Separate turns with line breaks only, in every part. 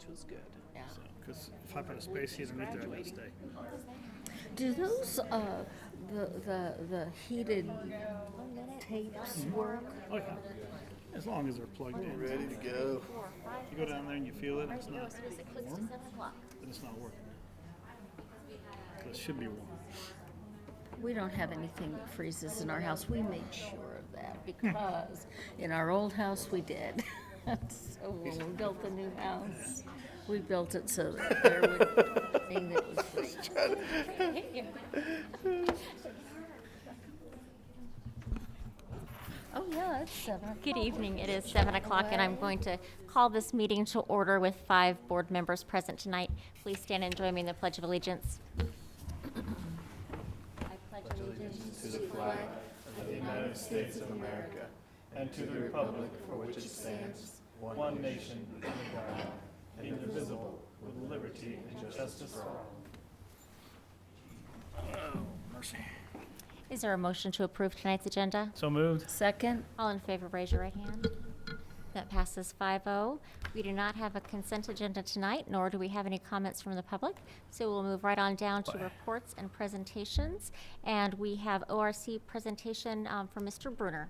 which was good.
Yeah.
Because if I put a space heater right there, I'm going to stay.
Do those the heated tapes work?
Oh, yeah. As long as they're plugged in.
Ready to go.
You go down there and you feel it, it's not warm, then it's not working. So it should be warm.
We don't have anything that freezes in our house. We made sure of that because in our old house we did. So when we built the new house, we built it so that there would be thing that would freeze. Oh yeah, it's 7 o'clock.
Good evening. It is 7 o'clock, and I'm going to call this meeting to order with 5 board members present tonight. Please stand and join me in the Pledge of Allegiance. I pledge allegiance
To the flag of the United States of America and to the republic for which it stands, one nation, under God, indivisible, with liberty and justice for all.
Oh, mercy.
Is there a motion to approve tonight's agenda?
So moved.
Second?
All in favor, raise your right hand. That passes 5-0. We do not have a consent agenda tonight, nor do we have any comments from the public. So we'll move right on down to reports and presentations. And we have ORC presentation from Mr. Bruner.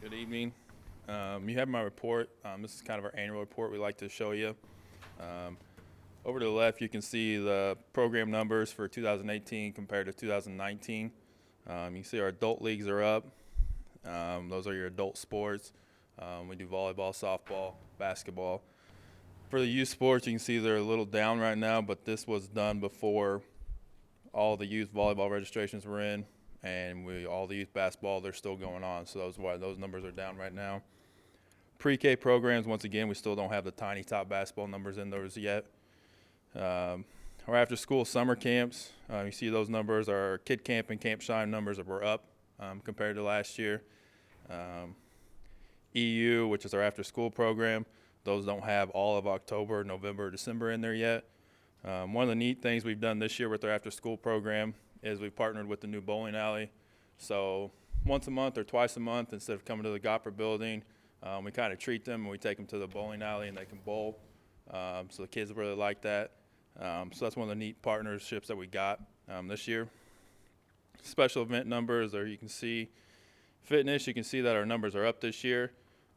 Good evening. You have my report. This is kind of our annual report we like to show you. Over to the left, you can see the program numbers for 2018 compared to 2019. You can see our adult leagues are up. Those are your adult sports. We do volleyball, softball, basketball. For the youth sports, you can see they're a little down right now, but this was done before all the youth volleyball registrations were in, and all the youth basketball, they're still going on. So that's why those numbers are down right now. Pre-K programs, once again, we still don't have the tiny top basketball numbers in those yet. Our after-school summer camps, you see those numbers. Our Kid Camp and Camp Shine numbers were up compared to last year. EU, which is our after-school program, those don't have all of October, November, December in there yet. One of the neat things we've done this year with our after-school program is we've partnered with the new bowling alley. So once a month or twice a month, instead of coming to the Gopper building, we kind of treat them and we take them to the bowling alley and they can bowl. So the kids really like that. So that's one of the neat partnerships that we got this year. Special event numbers, there you can see fitness. You can see that our numbers are up this year.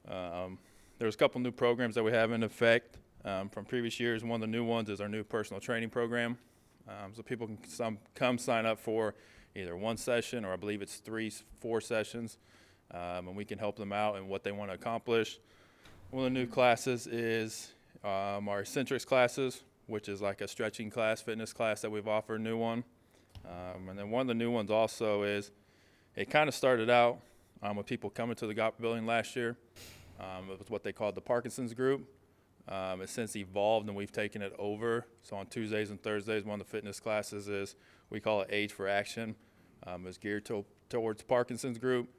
There's a couple new programs that we have in effect from previous years. One of the new ones is our new personal training program. So people can come sign up for either one session or I believe it's 4 sessions. And we can help them out in what they want to accomplish. One of the new classes is our eccentrics classes, which is like a stretching class, fitness class that we've offered a new one. And then one of the new ones also is, it kind of started out with people coming to the Gopper building last year. It was what they called the Parkinson's group. It's since evolved and we've taken it over. So on Tuesdays and Thursdays, one of the fitness classes is, we call it Age for Action. It's geared towards Parkinson's group,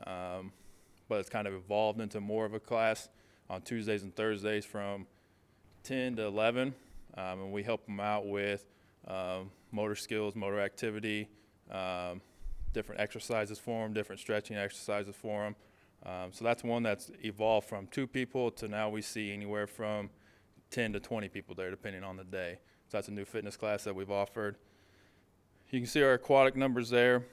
but it's kind of evolved into more of a class on Tuesdays and Thursdays from 10 to 11. And we help them out with motor skills, motor activity, different exercises for them, different stretching exercises for them. So that's one that's evolved from 2 people to now we see anywhere from 10 to 20 people there, depending on the day. So that's a new fitness class that we've offered. You can see our aquatic numbers there.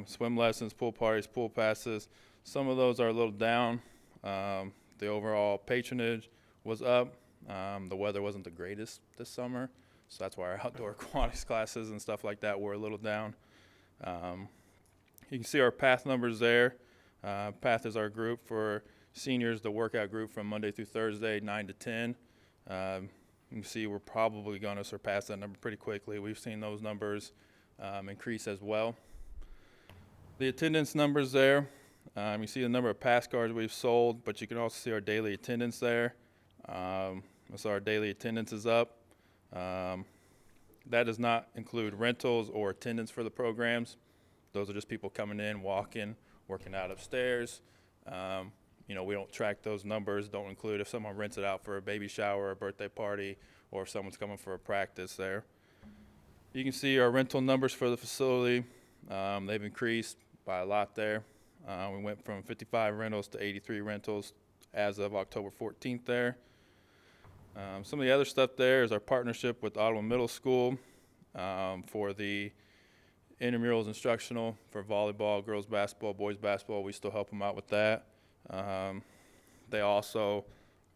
Swim lessons, pool parties, pool passes. Some of those are a little down. The overall patronage was up. The weather wasn't the greatest this summer, so that's why our outdoor aquatics classes and stuff like that were a little down. You can see our PATH numbers there. PATH is our group for seniors, the workout group from Monday through Thursday, 9 to 10. You can see we're probably going to surpass that number pretty quickly. We've seen those numbers increase as well. The attendance numbers there, you see the number of pass cards we've sold, but you can also see our daily attendance there. So our daily attendance is up. That does not include rentals or attendance for the programs. Those are just people coming in, walking, working out upstairs. We don't track those numbers, don't include if someone rents it out for a baby shower, a birthday party, or if someone's coming for a practice there. You can see our rental numbers for the facility. They've increased by a lot there. We went from 55 rentals to 83 rentals as of October 14th there. Some of the other stuff there is our partnership with Ottawa Middle School for the intramurals instructional for volleyball, girls basketball, boys basketball. We still help them out with that. They also,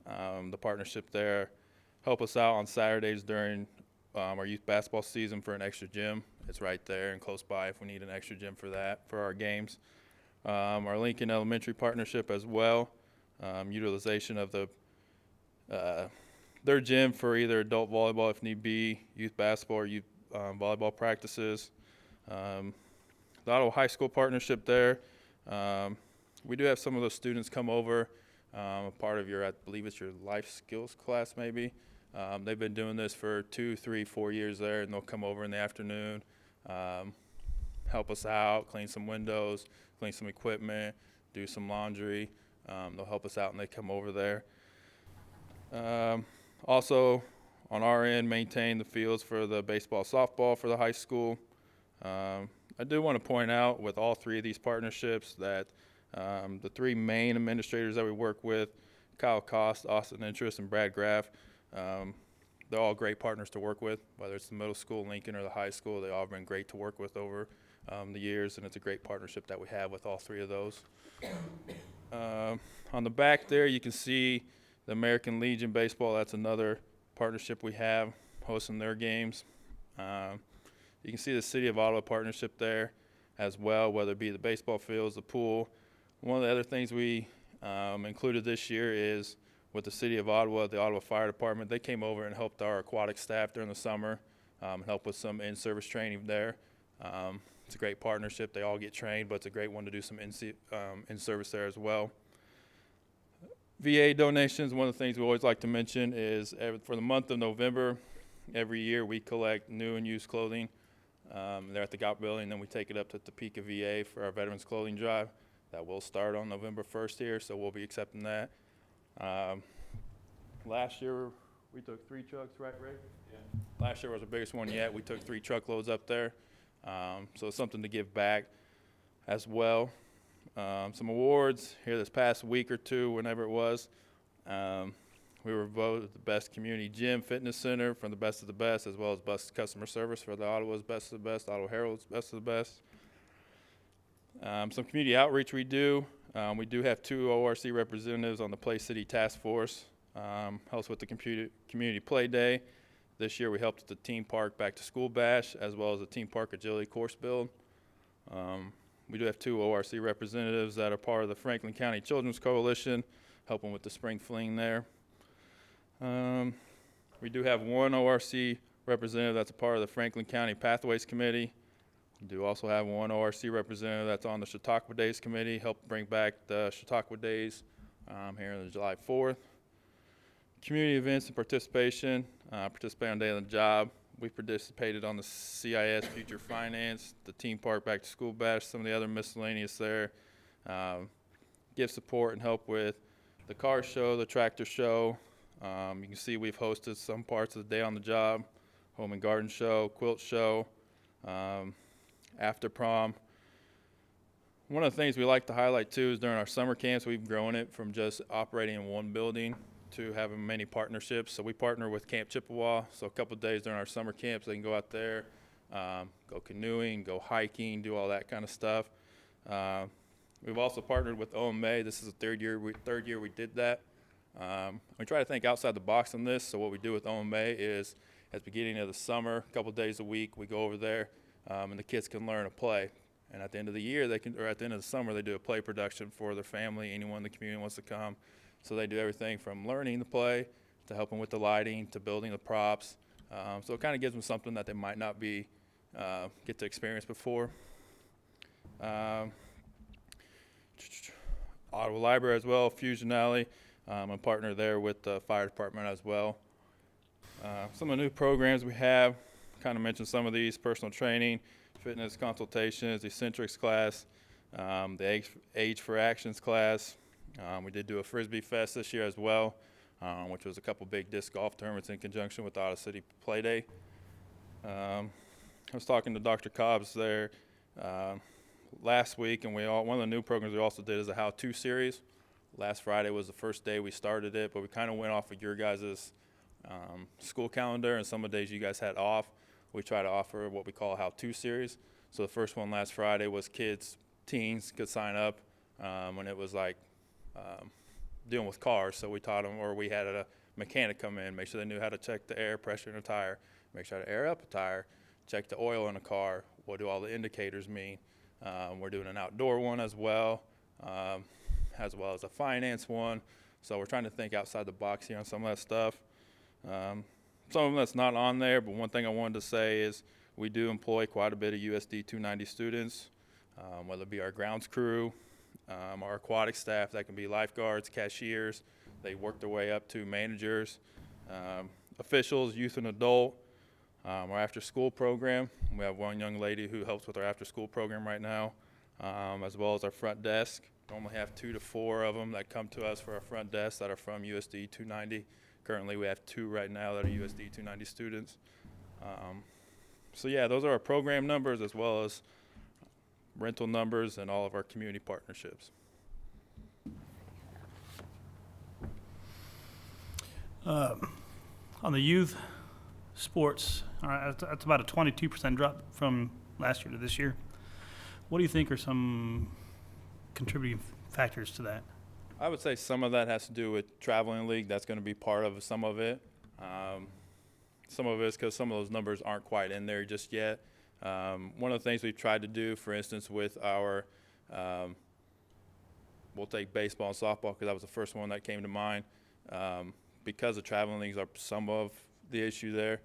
the partnership there, help us out on Saturdays during our youth basketball season for an extra gym. It's right there and close by if we need an extra gym for that, for our games. Our Lincoln Elementary partnership as well, utilization of their gym for either adult volleyball if need be, youth basketball or youth volleyball practices. The Ottawa High School partnership there. We do have some of those students come over, a part of your, I believe it's your life skills class maybe. They've been doing this for 2, 3, 4 years there, and they'll come over in the afternoon, help us out, clean some windows, clean some equipment, do some laundry. They'll help us out and they come over there. Also, on our end, maintain the fields for the baseball, softball for the high school. I do want to point out with all three of these partnerships that the three main administrators that we work with, Kyle Cost, Austin Interest, and Brad Graff, they're all great partners to work with, whether it's the middle school, Lincoln, or the high school. They all have been great to work with over the years, and it's a great partnership that we have with all three of those. On the back there, you can see the American Legion Baseball. That's another partnership we have, hosting their games. You can see the City of Ottawa partnership there as well, whether it be the baseball fields, the pool. One of the other things we included this year is with the City of Ottawa, the Ottawa Fire Department. They came over and helped our aquatic staff during the summer, help with some in-service training there. It's a great partnership. They all get trained, but it's a great one to do some in-service there as well. VA donations, one of the things we always like to mention is for the month of November, every year we collect new and used clothing. They're at the GOP building, then we take it up to Topeka VA for our Veterans Clothing Drive. That will start on November 1st here, so we'll be accepting that. Last year we took 3 trucks, right, Ray? Yeah. Last year was the biggest one yet. We took 3 truckloads up there. So it's something to give back as well. Some awards here this past week or two, whenever it was. We were voted the best community gym fitness center from the best of the best, as well as best customer service for the Ottawa's best of the best, Ottawa Herald's best of the best. Some community outreach we do. We do have 2 ORC representatives on the Play City Task Force. Helps with the community play day. This year we helped with the Team Park Back to School Bash, as well as the Team Park Agility Course Build. We do have 2 ORC representatives that are part of the Franklin County Children's Coalition, helping with the spring fling there. We do have 1 ORC representative that's a part of the Franklin County Pathways Committee. We do also have 1 ORC representative that's on the Chautauqua Days Committee, helped bring back the Chautauqua Days here on July 4th. Community events and participation, participate on Day on the Job. We participated on the CIS Future Finance, the Team Park Back to School Bash, some of the other miscellaneous there. Give support and help with the car show, the tractor show. You can see we've hosted some parts of the Day on the Job, home and garden show, quilt show, after prom. One of the things we like to highlight too is during our summer camps, we've grown it from just operating in one building to having many partnerships. So we partner with Camp Chippewa. So a couple of days during our summer camps, they can go out there, go canoeing, go hiking, do all that kind of stuff. We've also partnered with OMA. This is the third year we did that. We try to think outside the box on this. So what we do with OMA is at the beginning of the summer, a couple of days a week, we go over there and the kids can learn to play. And at the end of the year, at the end of the summer, they do a play production for their family, anyone in the community wants to come. So they do everything from learning to play to helping with the lighting to building the props. So it kind of gives them something that they might not be get to experience before. Ottawa Library as well, Fusion Alley. I'm a partner there with the fire department as well. Some of the new programs we have, kind of mentioned some of these: personal training, fitness consultations, eccentrics class, the Age for Actions class. We did do a Frisbee Fest this year as well, which was a couple big disc golf tournaments in conjunction with the Ottawa City Play Day. I was talking to Dr. Cobbs there last week, and one of the new programs we also did is a how-to series. Last Friday was the first day we started it, but we kind of went off of your guys' school calendar and some of the days you guys had off. We try to offer what we call a how-to series. So the first one last Friday was teens could sign up when it was like dealing with cars. So we taught them, or we had a mechanic come in, make sure they knew how to check the air pressure in a tire, make sure to air up a tire, check the oil in a car, what do all the indicators mean. We're doing an outdoor one as well as a finance one. So we're trying to think outside the box here on some of that stuff. Some of them that's not on there, but one thing I wanted to say is we do employ quite a bit of USD290 students, whether it be our grounds crew, our aquatic staff, that can be lifeguards, cashiers. They work their way up to managers, officials, youth and adult. Our after-school program, we have one young lady who helps with our after-school program right now, as well as our front desk. Normally have 2 to 4 of them that come to us for our front desk that are from USD 290. Currently we have 2 right now that are USD 290 students. So yeah, those are our program numbers as well as rental numbers and all of our community partnerships.
On the youth sports, all right, that's about a 22% drop from last year to this year. What do you think are some contributing factors to that?
I would say some of that has to do with traveling league. That's going to be part of some of it. Some of it is because some of those numbers aren't quite in there just yet. One of the things we've tried to do, for instance, with our we'll take baseball and softball because that was the first one that came to mind. Because the traveling leagues are some of the issue there,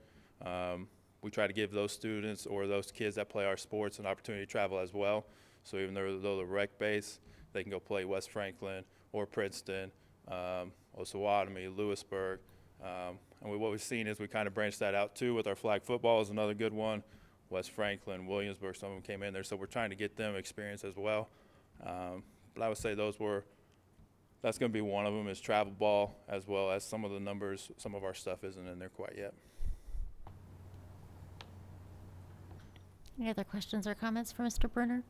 we try to give those students or those kids that play our sports an opportunity to travel as well. So even though they're rec base, they can go play West Franklin or Princeton, Osawatomie, Lewisburg. And what we've seen is we kind of branched that out too with our flag football is another good one. West Franklin, Williamsburg, some of them came in there. So we're trying to get them experience as well. But I would say that's going to be one of them is travel ball, as well as some of the numbers. Some of our stuff isn't in there quite yet.
Any other questions or comments for Mr. Brunner?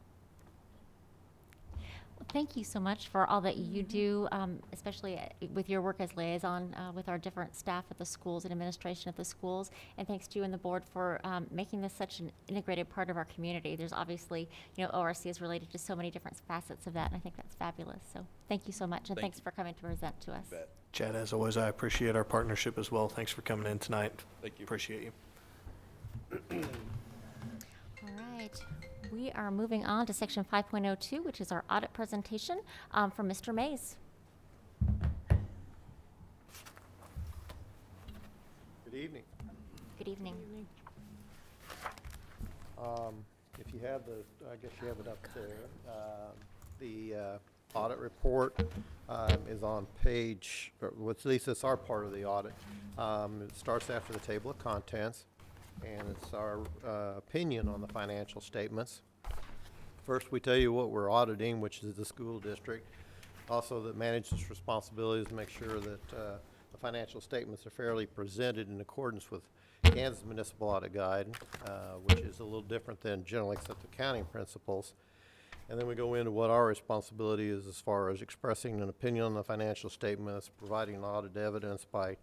Well, thank you so much for all that you do, especially with your work as liaison with our different staff at the schools and administration at the schools. And thanks to you and the board for making this such an integrated part of our community. There's obviously, ORC is related to so many different facets of that, and I think that's fabulous. So thank you so much, and thanks for coming to present to us.
Chad, as always, I appreciate our partnership as well. Thanks for coming in tonight.
Thank you.
Appreciate you.
All right. We are moving on to section 5.02, which is our audit presentation from Mr. Mays.
Good evening.
Good evening.
If you have I guess you have it up there. The audit report is on page, or at least it's our part of the audit. It starts after the table of contents, and it's our opinion on the financial statements. First, we tell you what we're auditing, which is the school district. Also, that management's responsibility is to make sure that the financial statements are fairly presented in accordance with Kansas Municipal Audit Guide, which is a little different than generally accepted accounting principles. And then we go into what our responsibility is as far as expressing an opinion on the financial statements, providing audit evidence by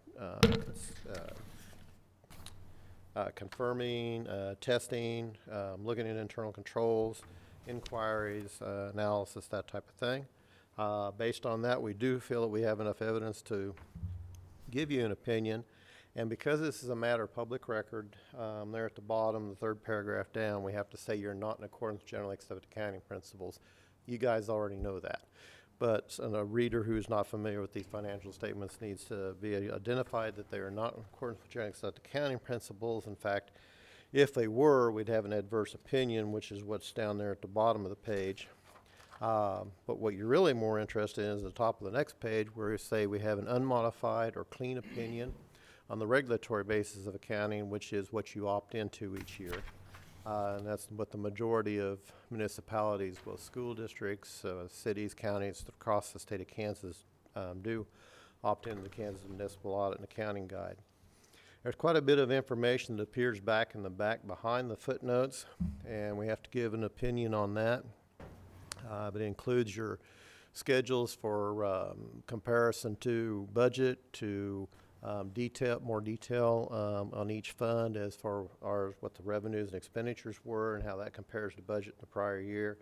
confirming, testing, looking at internal controls, inquiries, analysis, that type of thing. Based on that, we do feel that we have enough evidence to give you an opinion. And because this is a matter of public record, there at the bottom, the third paragraph down, we have to say you're not in accordance with generally accepted accounting principles. You guys already know that. But a reader who's not familiar with these financial statements needs to be identified that they are not in accordance with generally accepted accounting principles. In fact, if they were, we'd have an adverse opinion, which is what's down there at the bottom of the page. But what you're really more interested in is the top of the next page, where we say we have an unmodified or clean opinion on the regulatory basis of accounting, which is what you opt into each year. And that's what the majority of municipalities, both school districts, cities, counties across the state of Kansas do opt into the Kansas Municipal Audit and Accounting Guide. There's quite a bit of information that appears back in the back behind the footnotes, and we have to give an opinion on that. But it includes your schedules for comparison to budget, to more detail on each fund as far as what the revenues and expenditures were and how that compares to budget in the prior year.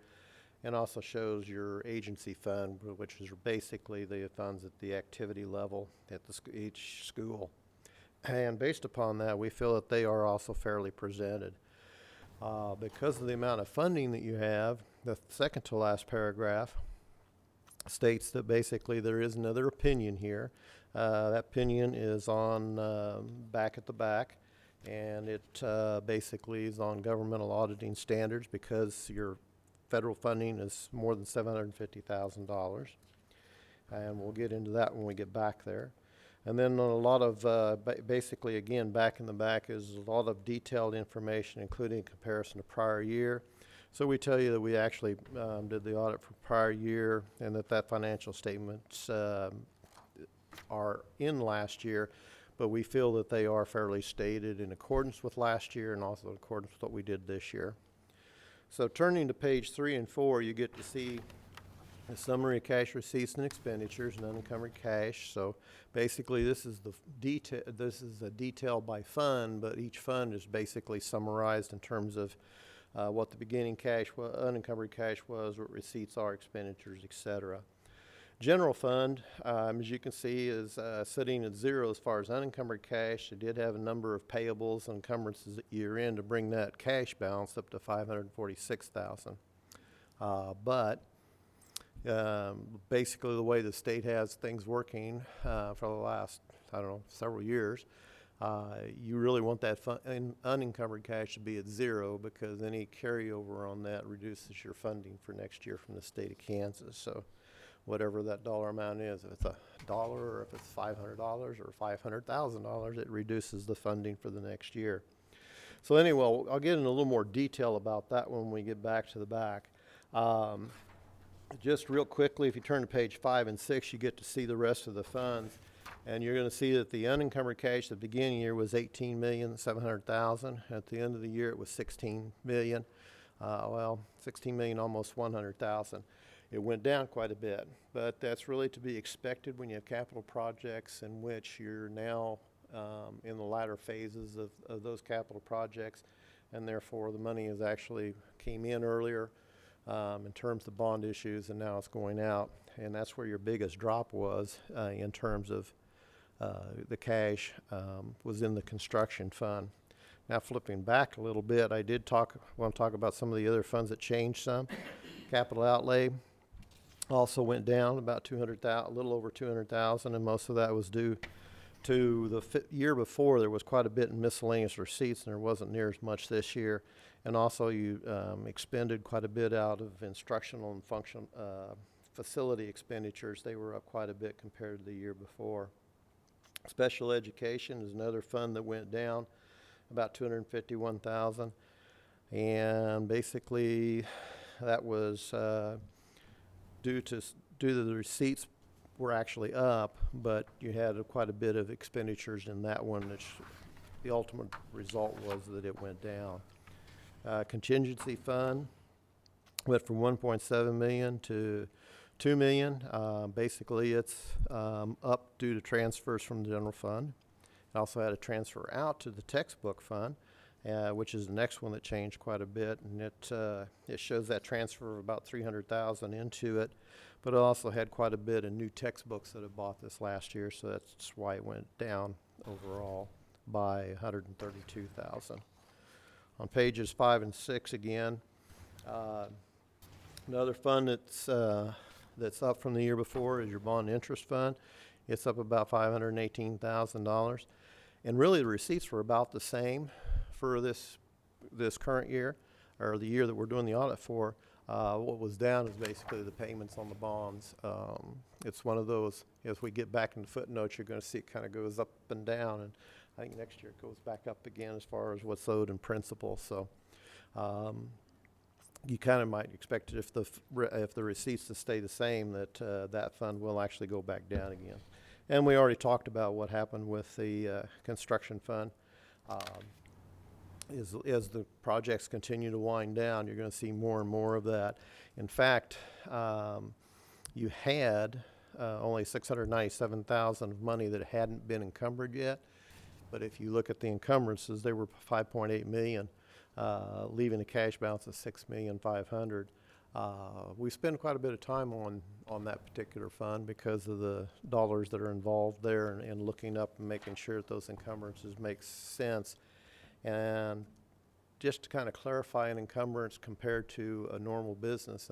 And also shows your agency fund, which is basically the funds at the activity level at each school. And based upon that, we feel that they are also fairly presented. Because of the amount of funding that you have, the second to last paragraph states that basically there is another opinion here. That opinion is on back at the back, and it basically is on governmental auditing standards because your federal funding is more than $750,000. And we'll get into that when we get back there. And then a lot of, basically again, back in the back is a lot of detailed information, including comparison to prior year. So we tell you that we actually did the audit for prior year and that financial statements are in last year, but we feel that they are fairly stated in accordance with last year and also in accordance with what we did this year. So turning to page 3 and 4, you get to see a summary of cash receipts and expenditures and unencumbered cash. So basically this is the detail. This is a detail by fund, but each fund is basically summarized in terms of what the beginning cash was, unencumbered cash was, what receipts are, expenditures, etc. General fund, as you can see, is sitting at 0 as far as unencumbered cash. It did have a number of payables and encumbrances at year end to bring that cash balance up to $546,000. But basically the way the state has things working for the last, I don't know, several years, you really want that unencumbered cash to be at 0 because any carryover on that reduces your funding for next year from the state of Kansas. So whatever that dollar amount is, if it's $1 or if it's $500 or $500,000, it reduces the funding for the next year. So anyway, I'll get into a little more detail about that when we get back to the back. Just real quickly, if you turn to page 5 and 6, you get to see the rest of the funds. And you're going to see that the unencumbered cash at the beginning of the year was $18,700,000. At the end of the year, it was $16 million. $16 million, almost $100,000. It went down quite a bit, but that's really to be expected when you have capital projects in which you're now in the latter phases of those capital projects, and therefore the money is actually came in earlier in terms of bond issues, and now it's going out, and that's where your biggest drop was in terms of the cash was in the construction fund. Now flipping back a little bit, I want to talk about some of the other funds that changed some. Capital outlay also went down about $200,000, a little over $200,000, and most of that was due to the year before. There was quite a bit in miscellaneous receipts, and there wasn't near as much this year. And also, you expended quite a bit out of instructional and function facility expenditures. They were up quite a bit compared to the year before. Special education is another fund that went down about $251,000, and basically that was due to the receipts were actually up, but you had quite a bit of expenditures in that one, which the ultimate result was that it went down. Contingency fund went from 1.7 million to 2 million. Basically, it's up due to transfers from the general fund. It also had a transfer out to the textbook fund, which is the next one that changed quite a bit, and it shows that transfer of about $300,000 into it, but it also had quite a bit of new textbooks that it bought this last year, so that's why it went down overall by $132,000. On pages 5 and 6 again, another fund that's up from the year before is your bond interest fund. It's up about $518,000, and really the receipts were about the same for this current year, or the year that we're doing the audit for. What was down is basically the payments on the bonds. It's one of those, as we get back in the footnotes, you're going to see it kind of goes up and down, and I think next year it goes back up again as far as what's owed in principal. So you kind of might expect it if the receipts to stay the same, that that fund will actually go back down again. And we already talked about what happened with the construction fund. As the projects continue to wind down, you're going to see more and more of that. In fact, you had only 697,000 of money that hadn't been encumbered yet. But if you look at the encumbrances, they were 5.8 million, leaving a cash balance of 6,500,000. We spend quite a bit of time on that particular fund because of the dollars that are involved there, and looking up and making sure that those encumbrances make sense. And just to kind of clarify an encumbrance compared to a normal business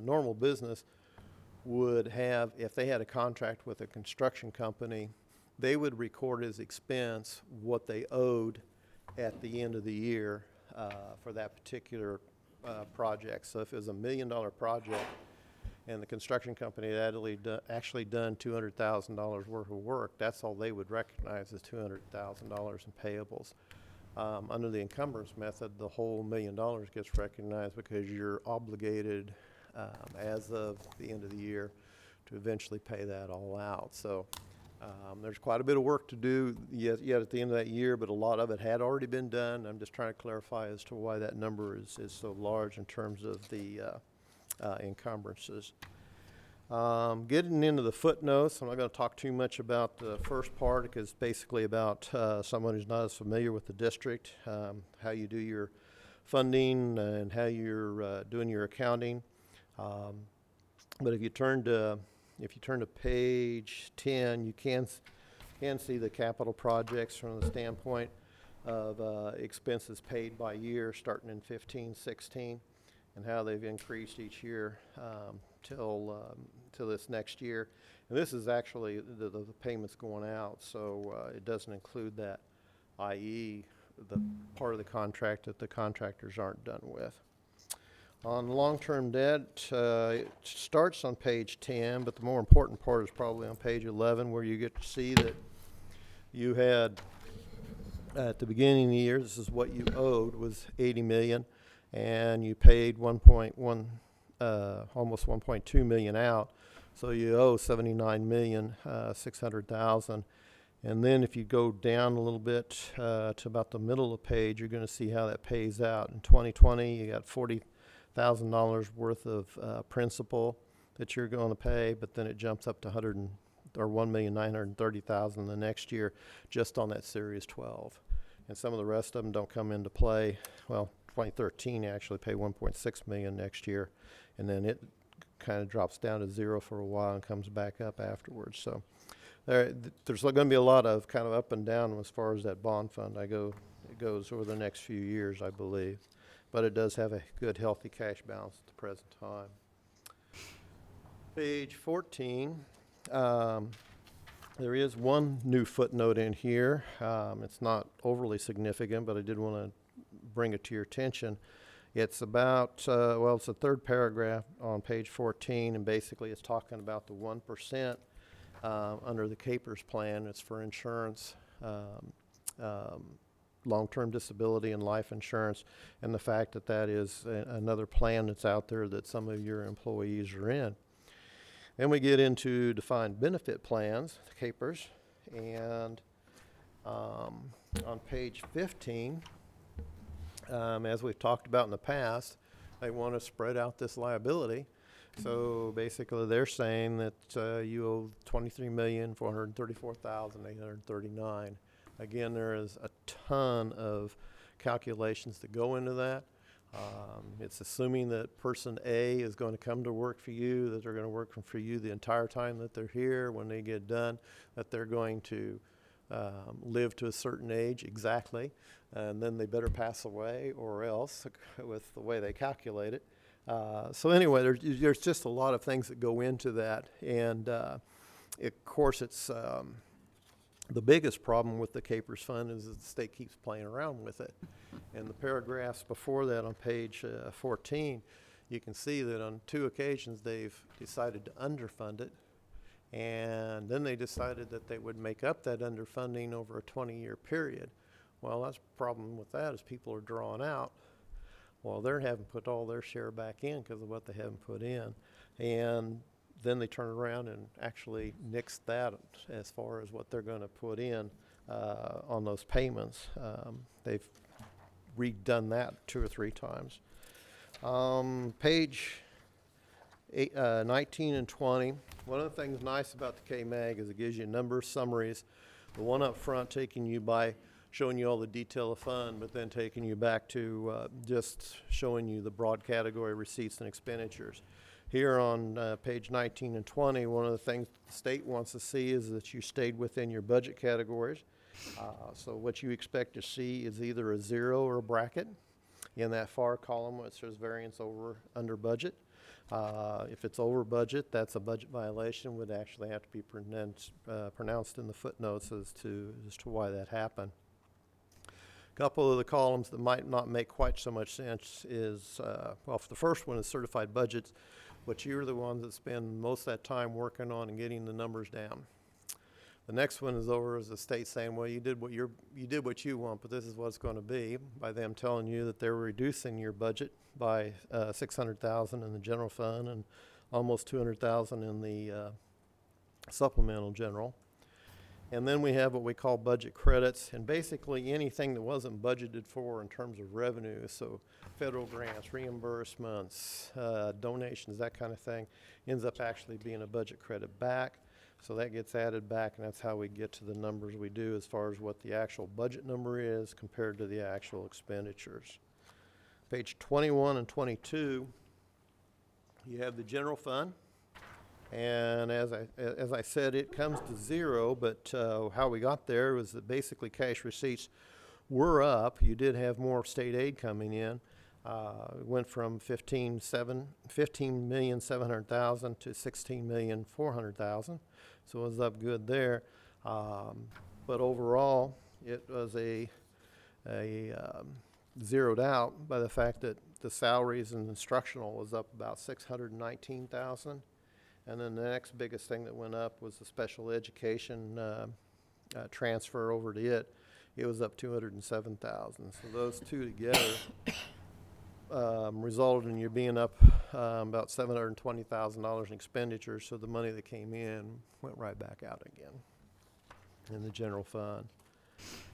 would have, if they had a contract with a construction company, they would record as expense what they owed at the end of the year for that particular project. So if it was $1 million project and the construction company had actually done $200,000 worth of work, that's all they would recognize as $200,000 in payables. Under the encumbrance method, the whole $1 million gets recognized because you're obligated as of the end of the year to eventually pay that all out. So there's quite a bit of work to do yet at the end of that year, but a lot of it had already been done. I'm just trying to clarify as to why that number is so large in terms of the encumbrances. Getting into the footnotes, I'm not going to talk too much about the first part because it's basically about someone who's not as familiar with the district, how you do your funding and how you're doing your accounting. But if you turn to page 10, you can see the capital projects from the standpoint of expenses paid by year, starting in 15, 16, and how they've increased each year till this next year. And this is actually the payments going out, so it doesn't include that, i.e. the part of the contract that the contractors aren't done with. On long-term debt, it starts on page 10, but the more important part is probably on page 11, where you get to see that you had, at the beginning of the year, this is what you owed, was $80 million, and you paid almost $1.2 million out, so you owe $79,600,000. And then if you go down a little bit to about the middle of the page, you're going to see how that pays out. In 2020, you got $40,000 worth of principal that you're going to pay, but then it jumps up to $1,930,000 the next year just on that Series 12. And some of the rest of them don't come into play. Well, 2013 you actually pay $1.6 million next year, and then it kind of drops down to zero for a while and comes back up afterwards. So there's going to be a lot of kind of up and down as far as that bond fund. It goes over the next few years, I believe. But it does have a good, healthy cash balance at the present time. Page 14, there is one new footnote in here. It's not overly significant, but I did want to bring it to your attention. It's about, it's the third paragraph on page 14, and basically it's talking about the 1% under the CAPERS plan. It's for insurance, long-term disability and life insurance, and the fact that that is another plan that's out there that some of your employees are in. Then we get into defined benefit plans, the CAPERS, and on page 15, as we've talked about in the past, they want to spread out this liability. So basically they're saying that you owe $23,434,839. Again, there is a ton of calculations that go into that. It's assuming that person A is going to come to work for you, that they're going to work for you the entire time that they're here. When they get done, that they're going to live to a certain age exactly, and then they better pass away or else, with the way they calculate it. So anyway, there's just a lot of things that go into that, and of course it's the biggest problem with the CAPERS fund is that the state keeps playing around with it. In the paragraphs before that on page 14, you can see that on 2 occasions they've decided to underfund it, and then they decided that they would make up that underfunding over a 20-year period. Well, that's the problem with that is people are drawing out. Well, they haven't put all their share back in because of what they haven't put in. And then they turn around and actually nix that as far as what they're going to put in on those payments. They've redone that 2 or 3 times. Page 19 and 20. One of the things nice about the K-Mag is it gives you a number of summaries. The one up front taking you by showing you all the detail of fund, but then taking you back to just showing you the broad category receipts and expenditures. Here on page 19 and 20, one of the things the state wants to see is that you stayed within your budget categories. So what you expect to see is either a 0 or a bracket in that far column where it says variance under budget. If it's over budget, that's a budget violation, would actually have to be pronounced in the footnotes as to why that happened. A couple of the columns that might not make quite so much sense is, well, the first one is certified budgets, which you're the ones that spend most of that time working on and getting the numbers down. The next one is over as the state saying, well, you did what you want, but this is what it's going to be, by them telling you that they're reducing your budget by $600,000 in the general fund and almost $200,000 in the supplemental general. And then we have what we call budget credits, and basically anything that wasn't budgeted for in terms of revenue, so federal grants, reimbursements, donations, that kind of thing, ends up actually being a budget credit back. So that gets added back, and that's how we get to the numbers we do as far as what the actual budget number is compared to the actual expenditures. Page 21 and 22, you have the general fund. And as I said, it comes to 0, but how we got there was that basically cash receipts were up. You did have more state aid coming in. It went from $15,700,000 to $16,400,000, so it was up good there. But overall, it was zeroed out by the fact that the salaries and instructional was up about $619,000. And then the next biggest thing that went up was the special education transfer over to it. It was up $207,000. So those two together resulted in you being up about $720,000 in expenditures. So the money that came in went right back out again in the general fund.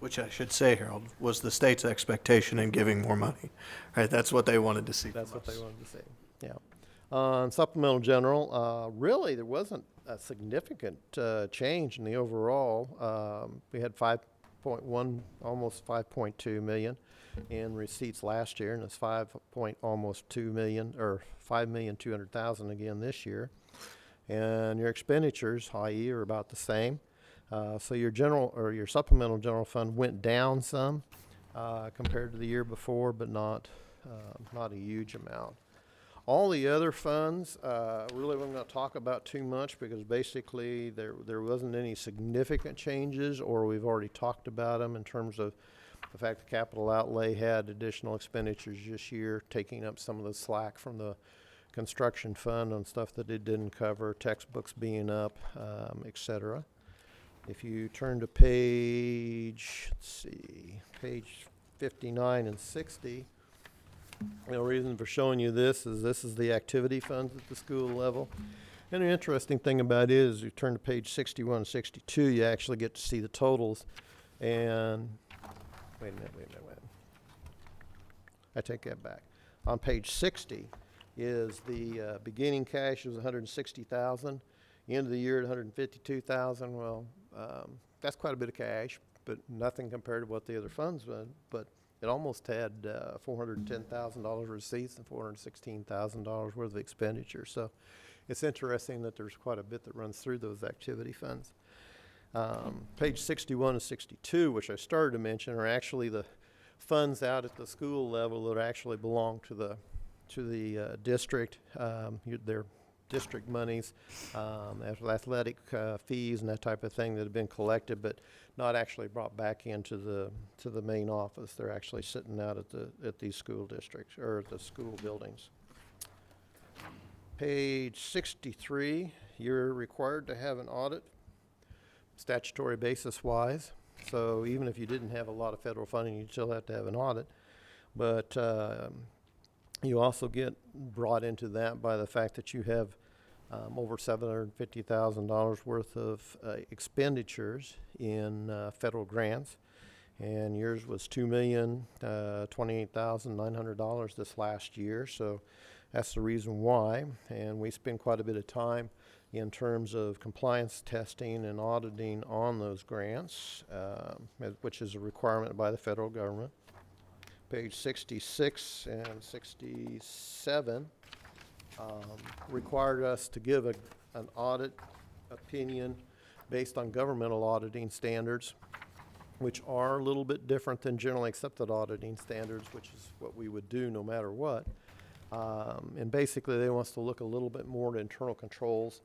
Which I should say, Harold, was the state's expectation in giving more money. Right? That's what they wanted to see.
That's
from
what
us.
they wanted to see. Yeah. On supplemental general, really there wasn't a significant change in the overall. We had 5.1, almost 5.2 million in receipts last year, and it's almost 2 million, or 5,200,000 again this year. And your expenditures, i.e., are about the same. So your general or your supplemental general fund went down some compared to the year before, but not a huge amount. All the other funds, really we're going to talk about too much because basically there wasn't any significant changes, or we've already talked about them in terms of the fact the capital outlay had additional expenditures this year, taking up some of the slack from the construction fund on stuff that it didn't cover, textbooks being up, et cetera. If you turn to page 59 and 60, the reason for showing you this is the activity funds at the school level. And the interesting thing about it is you turn to page 61 and 62, you actually get to see the totals. And wait a minute. I take that back. On page 60 is the beginning cash is $160,000. End of the year at $152,000. Well, that's quite a bit of cash, but nothing compared to what the other funds were. But it almost had $410,000 receipts and $416,000 worth of expenditure. So it's interesting that there's quite a bit that runs through those activity funds. Page 61 and 62, which I started to mention, are actually the funds out at the school level that actually belong to the district. They're district monies, athletic fees and that type of thing that have been collected, but not actually brought back into the main office. They're actually sitting out at these school districts or at the school buildings. Page 63, you're required to have an audit, statutory basis wise. So even if you didn't have a lot of federal funding, you'd still have to have an audit. But you also get brought into that by the fact that you have over $750,000 worth of expenditures in federal grants, and yours was $2,028,900 this last year. So That's the reason why, and we spend quite a bit of time in terms of compliance testing and auditing on those grants, which is a requirement by the federal government. Page 66 and 67 required us to give an audit opinion based on governmental auditing standards, which are a little bit different than generally accepted auditing standards, which is what we would do no matter what. And basically, they want us to look a little bit more at internal controls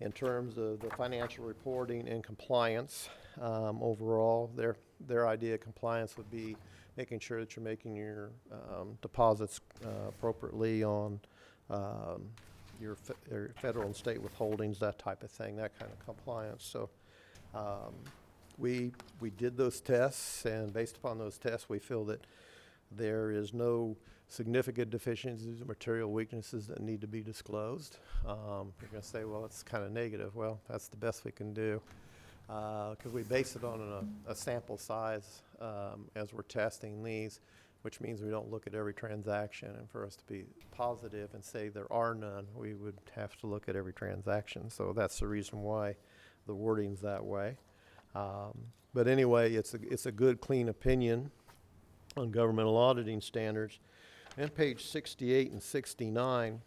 in terms of the financial reporting and compliance. Overall, their idea of compliance would be making sure that you're making your deposits appropriately on your federal and state withholdings, that type of thing, that kind of compliance. So we did those tests, and based upon those tests, we feel that there is no significant deficiencies or material weaknesses that need to be disclosed. You're going to say, well, it's kind of negative. Well, that's the best we can do, because we base it on a sample size as we're testing these, which means we don't look at every transaction. And for us to be positive and say there are none, we would have to look at every transaction. So that's the reason why the wording's that way. But anyway, it's a good, clean opinion on governmental auditing standards. And page 68 and 69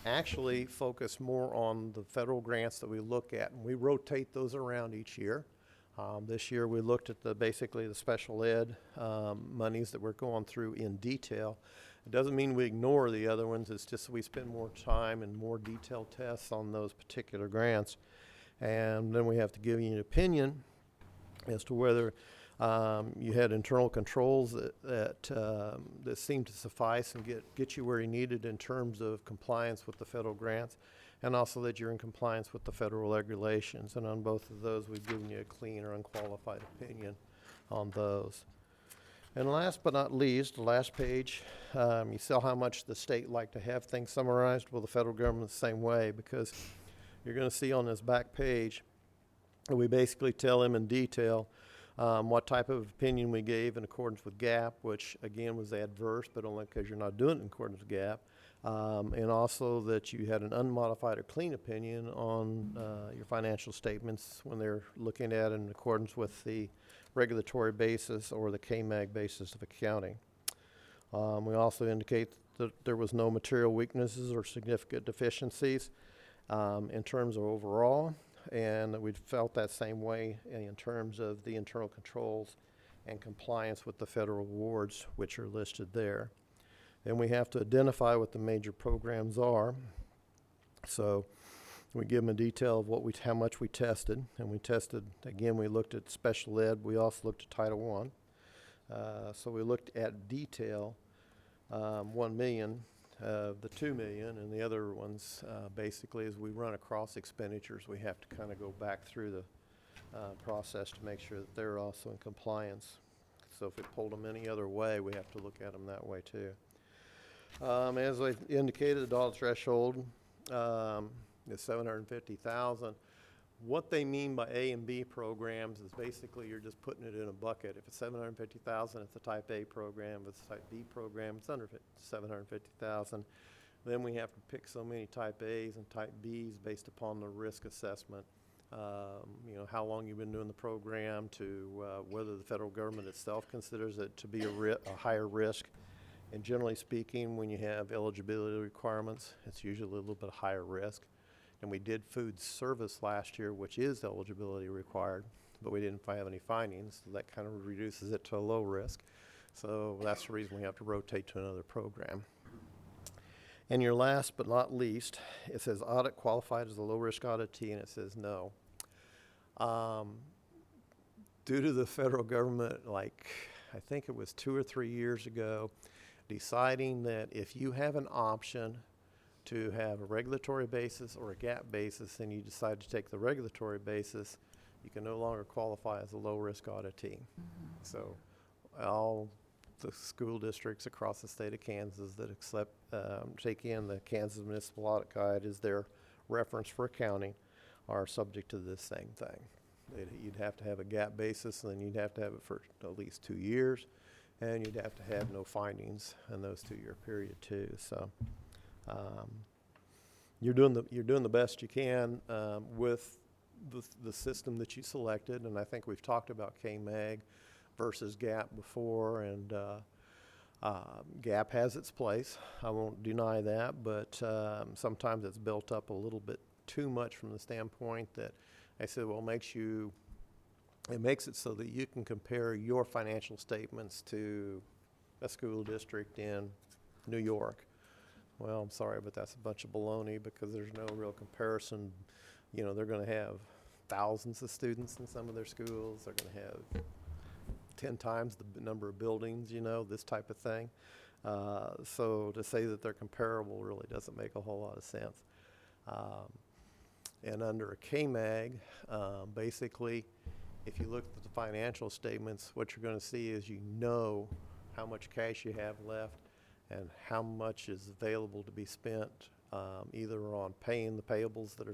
actually focus more on the federal grants that we look at, and we rotate those around each year. This year we looked at basically the special ed monies that we're going through in detail. It doesn't mean we ignore the other ones, it's just we spend more time and more detailed tests on those particular grants. And then we have to give you an opinion as to whether you had internal controls that seemed to suffice and get you where you needed in terms of compliance with the federal grants, and also that you're in compliance with the federal regulations. And on both of those, we've given you a clean or unqualified opinion on those. And last but not least, the last page, you saw how much the state liked to have things summarized. Well, the federal government the same way, because you're going to see on this back page, we basically tell them in detail what type of opinion we gave in accordance with GAAP, which again was adverse, but only because you're not doing it in accordance with GAAP. And also that you had an unmodified or clean opinion on your financial statements when they're looking at it in accordance with the regulatory basis or the KMAG basis of accounting. We also indicate that there was no material weaknesses or significant deficiencies in terms of overall, and that we felt that same way in terms of the internal controls and compliance with the federal awards, which are listed there. And we have to identify what the major programs are. So we give them a detail of how much we tested, and we tested, again, we looked at special ed, we also looked at Title I. So we looked at detail, 1 million, the 2 million, and the other ones basically as we run across expenditures, we have to kind of go back through the process to make sure that they're also in compliance. So if we pulled them any other way, we have to look at them that way too. As I indicated, the dollar threshold is $750,000. What they mean by A and B programs is basically you're just putting it in a bucket. If it's $750,000, it's a type A program. If it's a type B program, it's under $750,000. Then we have to pick so many type A's and type B's based upon the risk assessment. How long you've been doing the program, to whether the federal government itself considers it to be a higher risk. And generally speaking, when you have eligibility requirements, it's usually a little bit higher risk. And we did food service last year, which is eligibility required, but we didn't have any findings, so that kind of reduces it to a low risk. So that's the reason we have to rotate to another program. And your last but not least, it says audit qualified as a low-risk auditee, and it says no. Due to the federal government, I think it was 2 or 3 years ago, deciding that if you have an option to have a regulatory basis or a GAAP basis, and you decide to take the regulatory basis, you can no longer qualify as a low-risk auditee. So all the school districts across the state of Kansas that take in the Kansas Municipal Audit Guide as their reference for accounting are subject to this same thing. You'd have to have a GAAP basis, and then you'd have to have it for at least 2 years, and you'd have to have no findings in those 2-year period too. So You're doing the best you can with the system that you selected, and I think we've talked about K-Mag versus GAP before, and GAP has its place. I won't deny that, but sometimes it's built up a little bit too much from the standpoint that I said, well, it makes it so that you can compare your financial statements to a school district in New York. Well, I'm sorry, but that's a bunch of baloney because there's no real comparison. You know, they're going to have thousands of students in some of their schools. They're going to have 10 times the number of buildings, you know, this type of thing. So to say that they're comparable really doesn't make a whole lot of sense. And under a K-Mag, basically, if you look at the financial statements, what you're going to see is how much cash you have left and how much is available to be spent, either on paying the payables that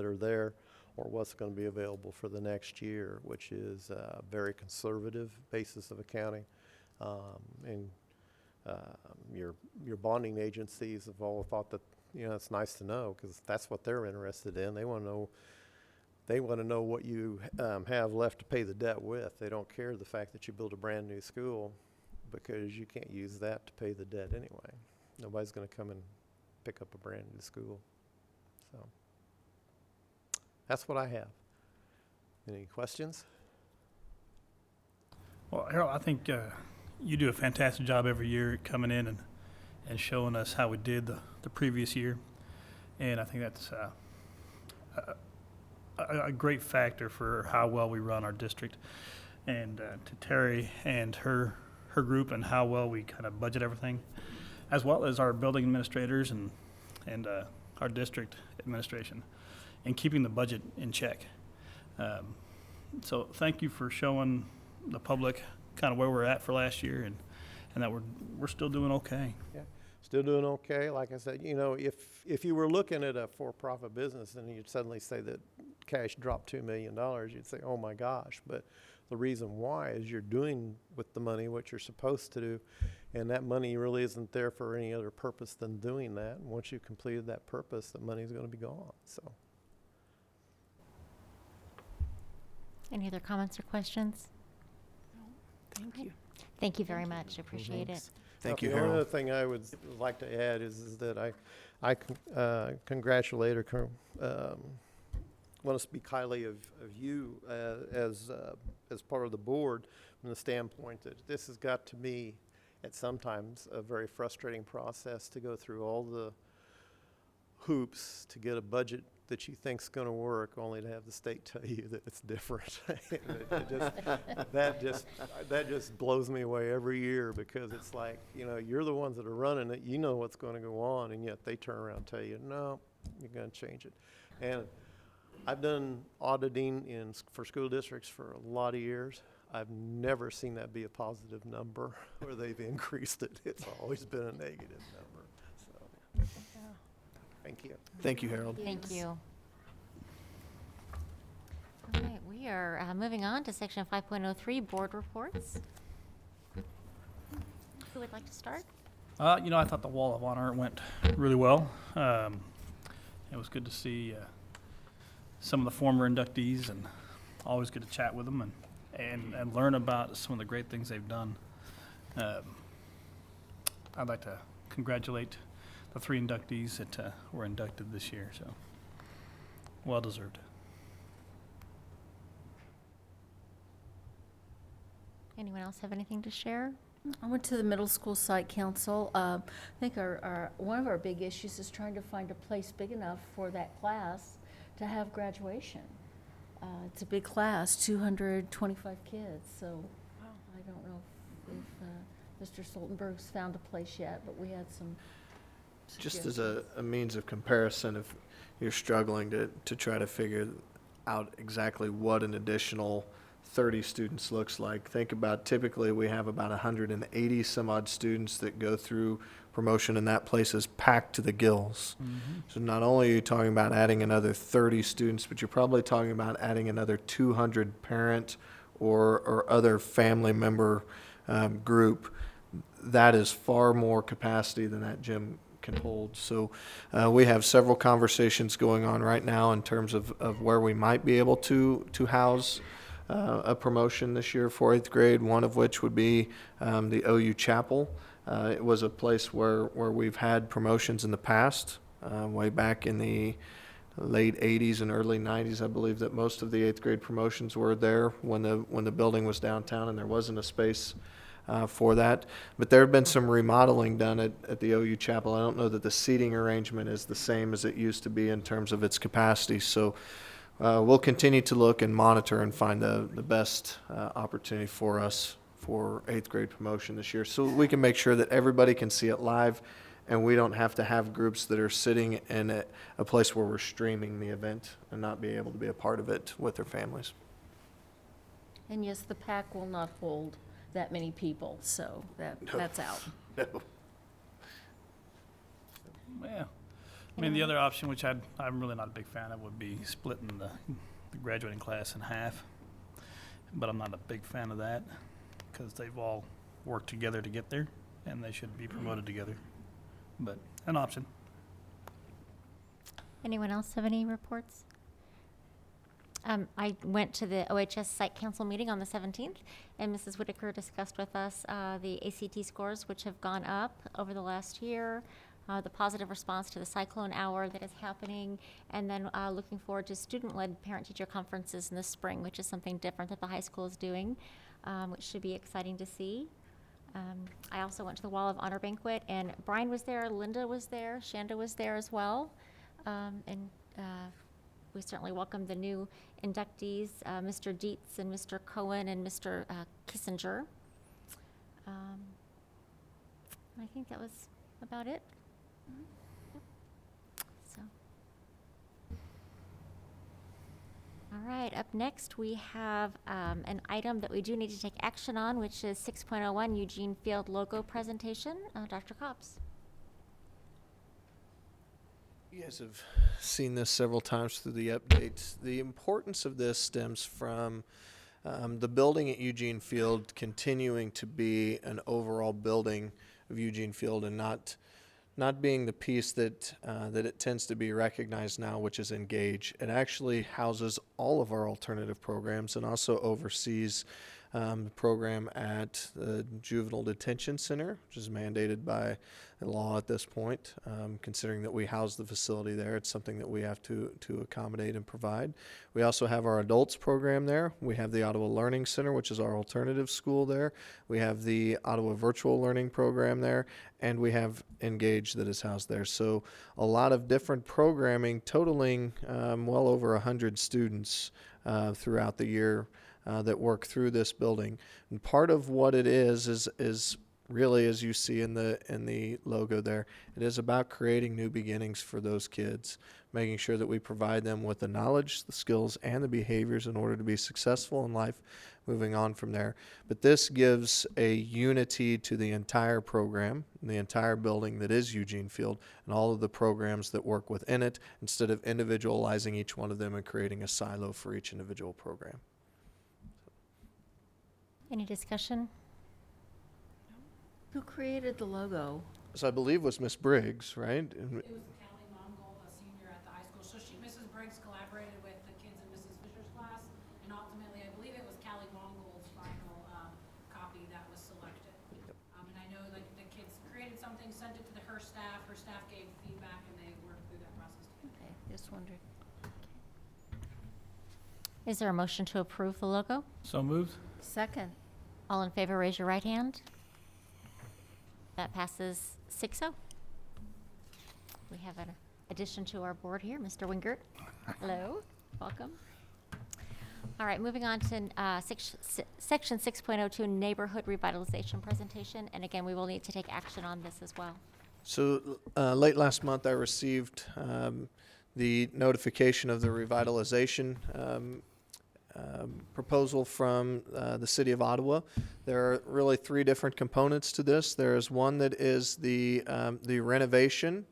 are there, or what's going to be available for the next year, which is a very conservative basis of accounting. And your bonding agencies have all thought that, you know, it's nice to know because that's what they're interested in. They want to know what you have left to pay the debt with. They don't care the fact that you build a brand new school, because you can't use that to pay the debt anyway. Nobody's going to come and pick up a brand new school. So that's what I have. Any questions?
Well, Harold, I think you do a fantastic job every year coming in and showing us how we did the previous year. And I think that's a great factor for how well we run our district. And to Terry and her group and how well we kind of budget everything, as well as our building administrators and our district administration, and keeping the budget in check. So thank you for showing the public kind of where we're at for last year and that we're still doing okay.
Yeah, still doing okay. Like I said, you know, if you were looking at a for-profit business and you'd suddenly say that cash dropped $2 million, you'd say, oh my gosh. But the reason why is you're doing with the money what you're supposed to do, and that money really isn't there for any other purpose than doing that. And once you've completed that purpose, the money's going to be gone. So,
Any other comments or questions?
Thank you.
Thank you very much. Appreciate it.
Thank you,
The only other
Harold.
thing I would like to add is that I congratulate or want to speak highly of you as part of the board, from the standpoint that this has got to be at sometimes a very frustrating process to go through all the hoops to get a budget that you think's going to work, only to have the state tell you that it's different. That just blows me away every year, because it's like, you know, you're the ones that are running it, you know what's going to go on, and yet they turn around and tell you, no, you're going to change it. And I've done auditing for school districts for a lot of years. I've never seen that be a positive number where they've increased it. It's always been a negative number. So, thank you.
Thank you, Harold.
Thank you. All right, we are moving on to section 5.03, board reports. Who would like to start?
You know, I thought the Wall of Honor went really well. It was good to see some of the former inductees, and always good to chat with them and learn about some of the great things they've done. I'd like to congratulate the 3 inductees that were inducted this year, so well deserved.
Anyone else have anything to share?
I went to the middle school site council. I think one of our big issues is trying to find a place big enough for that class to have graduation. It's a big class, 225 kids, so I don't know if Mr. Stoltenberg's found a place yet, but we had some
Just as a means of comparison, if you're struggling to try to figure out exactly what an additional 30 students looks like, think about, typically we have about 180 some odd students that go through promotion, and that place is packed to the gills.
Mm-hmm.
So not only are you talking about adding another 30 students, but you're probably talking about adding another 200 parent or other family member group. That is far more capacity than that gym can hold. So we have several conversations going on right now in terms of where we might be able to house a promotion this year for 8th grade, one of which would be the OU Chapel. It was a place where we've had promotions in the past, way back in the late 80s and early 90s. I believe that most of the 8th grade promotions were there when the building was downtown and there wasn't a space for that. But there have been some remodeling done at the OU Chapel. I don't know that the seating arrangement is the same as it used to be in terms of its capacity. So we'll continue to look and monitor and find the best opportunity for us for 8th grade promotion this year, so we can make sure that everybody can see it live and we don't have to have groups that are sitting in a place where we're streaming the event and not be able to be a part of it with their families.
And yes, the PAC will not hold that many people, so that's out.
No.
Yeah. I mean, the other option, which I'm really not a big fan of, would be splitting the graduating class in half. But I'm not a big fan of that because they've all worked together to get there and they should be promoted together. But an option.
Anyone else have any reports? I went to the OHS Site Council meeting on the 17th, and Mrs. Whitaker discussed with us the ACT scores, which have gone up over the last year, the positive response to the cyclone hour that is happening, and then looking forward to student-led parent-teacher conferences in the spring, which is something different that the high school is doing, which should be exciting to see. I also went to the Wall of Honor banquet, and Brian was there, Linda was there, Shanda was there as well, and we certainly welcomed the new inductees, Mr. Dietz and Mr. Cohen and Mr. Kissinger. I think that was about it. Yep. So. All right, up next we have an item that we do need to take action on, which is 6.01 Eugene Field logo presentation. Dr. Cobbs.
You guys have seen this several times through the updates. The importance of this stems from the building at Eugene Field continuing to be an overall building of Eugene Field and not being the piece that it tends to be recognized now, which is Engage. It actually houses all of our alternative programs and also oversees the program at the Juvenile Detention Center, which is mandated by the law at this point. Considering that we house the facility there, it's something that we have to accommodate and provide. We also have our adults program there. We have the Ottawa Learning Center, which is our alternative school there. We have the Ottawa Virtual Learning Program there, and we have Engage that is housed there. So a lot of different programming totaling well over 100 students throughout the year that work through this building. And part of what it is really, as you see in the logo there, it is about creating new beginnings for those kids, making sure that we provide them with the knowledge, the skills, and the behaviors in order to be successful in life moving on from there. But this gives a unity to the entire program, the entire building that is Eugene Field, and all of the programs that work within it, instead of individualizing each one of them and creating a silo for each individual program.
Any discussion?
Who created the logo?
So I believe was Miss Briggs, right?
It was Callie Mongol, a senior at the high school. So Mrs. Briggs collaborated with the kids in Mrs. Fisher's class, and ultimately, I believe it was Callie Mongol's final copy that was selected. And I know like the kids created something, sent it to her staff gave feedback, and they worked through that process together.
Okay, just wondered.
Is there a motion to approve the logo?
So moved.
Second.
All in favor, raise your right hand. That passes 6-0. We have an addition to our board here, Mr. Wingert. Hello, welcome. All right, moving on to section 6.02, neighborhood revitalization presentation. And again, we will need to take action on this as well.
So late last month, I received the notification of the revitalization proposal from the City of Ottawa. There are really three different components to this. There is one that is the renovation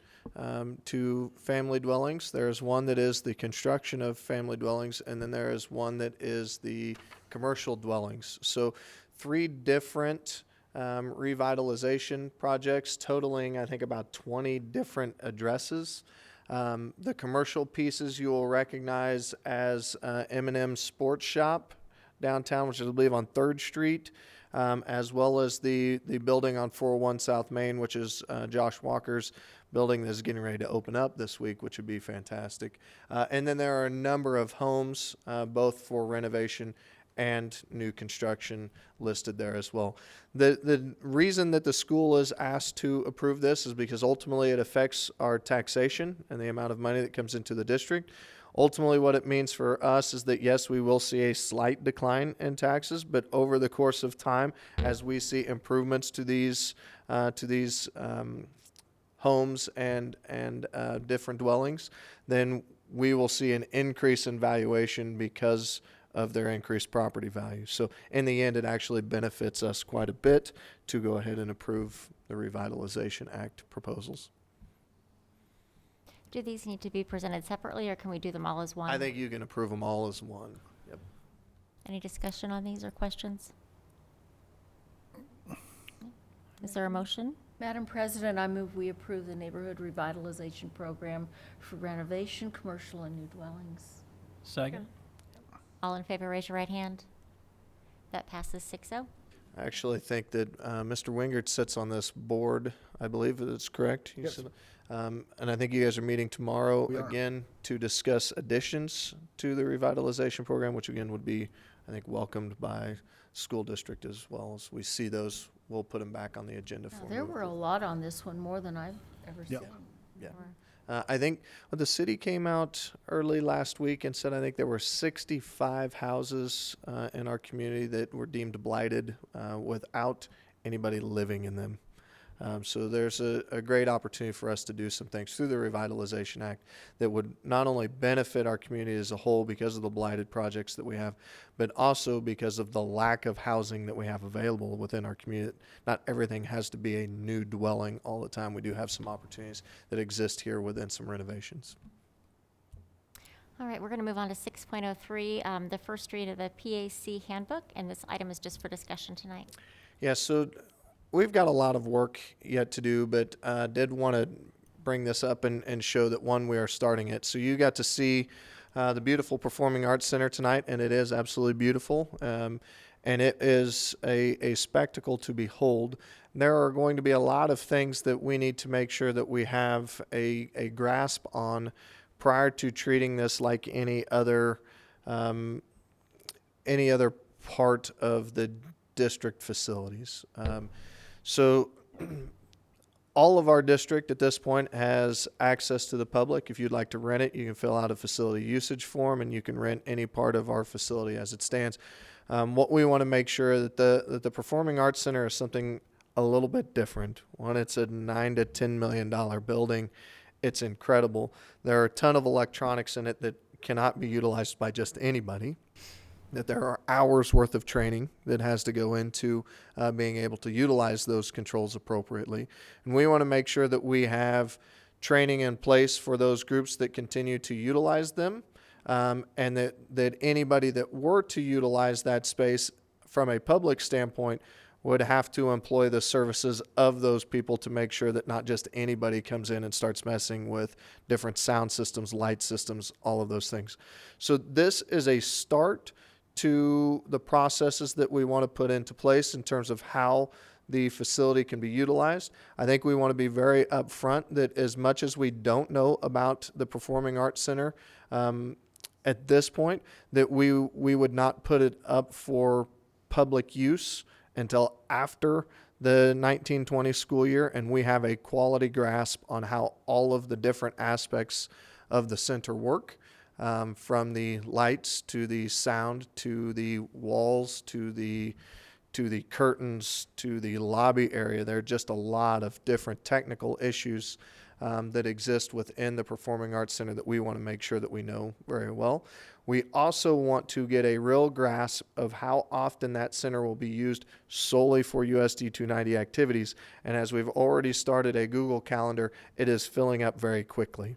to family dwellings. There is one that is the construction of family dwellings, and then there is one that is the commercial dwellings. So three different revitalization projects totaling, I think, about 20 different addresses. The commercial pieces you will recognize as M&M Sports Shop downtown, which is, I believe, on 3rd Street, as well as the building on 401 South Main, which is Josh Walker's building that is getting ready to open up this week, which would be fantastic. And then there are a number of homes, both for renovation and new construction, listed there as well. The reason that the school is asked to approve this is because ultimately it affects our taxation and the amount of money that comes into the district. Ultimately, what it means for us is that, yes, we will see a slight decline in taxes, but over the course of time, as we see improvements to these homes and different dwellings, then we will see an increase in valuation because of their increased property value. So in the end, it actually benefits us quite a bit to go ahead and approve the Revitalization Act proposals.
Do these need to be presented separately, or can we do them all as one?
I think you can approve them all as one. Yep.
Any discussion on these or questions? Is there a motion?
Madam President, I move we approve the Neighborhood Revitalization Program for renovation, commercial, and new dwellings.
Second.
All in favor, raise your right hand. That passes 6-0.
I actually think that Mr. Wingert sits on this board. I believe that's correct. You said, and I think you guys are meeting tomorrow again to discuss additions to the revitalization program, which again would be, I think, welcomed by school district as well. As we see those, we'll put them back on the agenda for.
There were a lot on this one, more than I've ever seen.
Yeah. I think the city came out early last week and said I think there were 65 houses in our community that were deemed blighted without anybody living in them. So there's a great opportunity for us to do some things through the Revitalization Act that would not only benefit our community as a whole because of the blighted projects that we have, but also because of the lack of housing that we have available within our community. Not everything has to be a new dwelling all the time. We do have some opportunities that exist here within some renovations.
All right, we're going to move on to 6.03, the first read of the PAC handbook, and this item is just for discussion tonight.
Yeah, so we've got a lot of work yet to do, but did want to bring this up and show that, one, we are starting it. So you got to see the beautiful Performing Arts Center tonight, and it is absolutely beautiful. And it is a spectacle to behold. There are going to be a lot of things that we need to make sure that we have a grasp on prior to treating this like any other part of the district facilities. So all of our district at this point has access to the public. If you'd like to rent it, you can fill out a facility usage form and you can rent any part of our facility as it stands. What we want to make sure that the Performing Arts Center is something a little bit different. One, it's a $9 to $10 million building. It's incredible. There are a ton of electronics in it that cannot be utilized by just anybody. That there are hours worth of training that has to go into being able to utilize those controls appropriately. And we want to make sure that we have training in place for those groups that continue to utilize them, and that anybody that were to utilize that space from a public standpoint would have to employ the services of those people to make sure that not just anybody comes in and starts messing with different sound systems, light systems, all of those things. So this is a start to the processes that we want to put into place in terms of how the facility can be utilized. I think we want to be very upfront that as much as we don't know about the Performing Arts Center at this point, that we would not put it up for public use until after the 1920 school year, and we have a quality grasp on how all of the different aspects of the center work. From the lights to the sound to the walls to the curtains to the lobby area. There are just a lot of different technical issues that exist within the Performing Arts Center that we want to make sure that we know very well. We also want to get a real grasp of how often that center will be used solely for USD290 activities. And as we've already started a Google Calendar, it is filling up very quickly.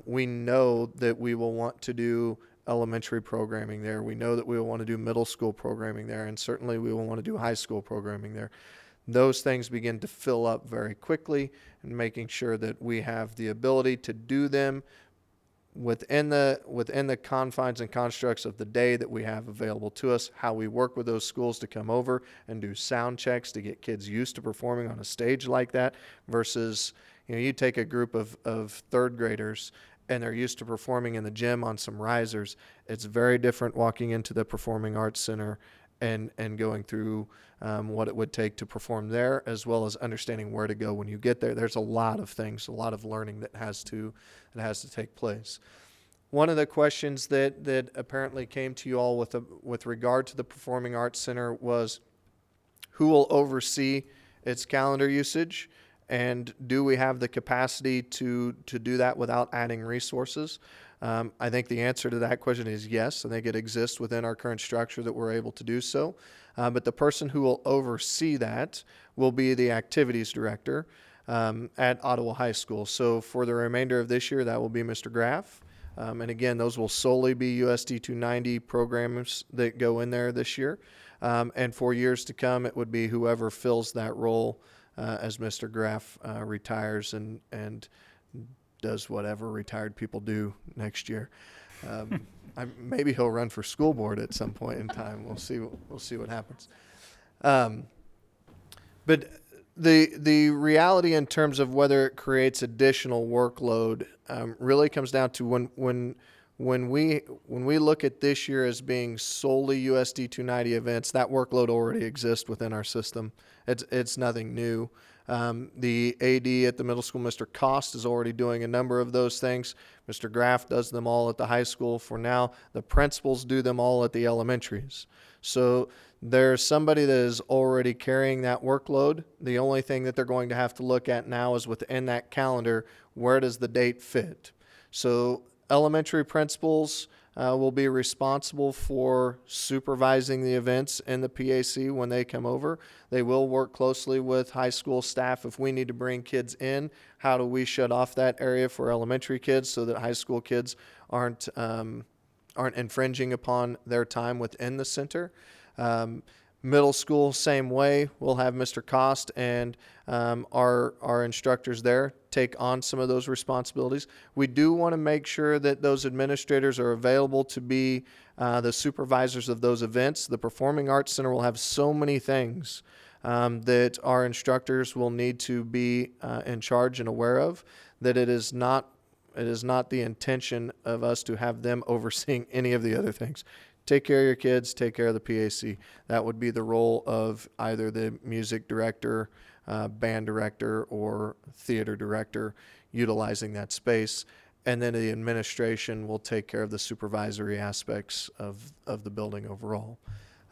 We know that we will want to do elementary programming there. We know that we will want to do middle school programming there, and certainly we will want to do high school programming there. those things begin to fill up very quickly, and making sure that we have the ability to do them within the confines and constructs of the day that we have available to us, how we work with those schools to come over and do sound checks to get kids used to performing on a stage like that versus, you take a group of third graders and they're used to performing in the gym on some risers. It's very different walking into the Performing Arts Center and going through what it would take to perform there, as well as understanding where to go when you get there. There's a lot of things, a lot of learning that has to take place. One of the questions that apparently came to you all with regard to the Performing Arts Center was, who will oversee its calendar usage, and do we have the capacity to do that without adding resources? I think the answer to that question is yes. I think it exists within our current structure that we're able to do so. But the person who will oversee that will be the activities director at Ottawa High School. So for the remainder of this year, that will be Mr. Graff. And again, those will solely be USD290 programs that go in there this year. And for years to come, it would be whoever fills that role as Mr. Graff retires and does whatever retired people do next year. Maybe he'll run for school board at some point in time. We'll see what happens. But the reality in terms of whether it creates additional workload really comes down to when we look at this year as being solely USD 290 events, that workload already exists within our system. It's nothing new. The AD at the middle school, Mr. Cost, is already doing a number of those things. Mr. Graff does them all at the high school for now. The principals do them all at the elementaries. So there's somebody that is already carrying that workload. The only thing that they're going to have to look at now is within that calendar, where does the date fit? So elementary principals will be responsible for supervising the events in the PAC when they come over. They will work closely with high school staff. If we need to bring kids in, how do we shut off that area for elementary kids so that high school kids aren't infringing upon their time within the center? Middle school, same way. We'll have Mr. Cost and our instructors there take on some of those responsibilities. We do want to make sure that those administrators are available to be the supervisors of those events. The Performing Arts Center will have so many things that our instructors will need to be in charge and aware of, that it is not the intention of us to have them overseeing any of the other things. Take care of your kids, take care of the PAC. That would be the role of either the music director, band director, or theater director utilizing that space. And then the administration will take care of the supervisory aspects of the building overall.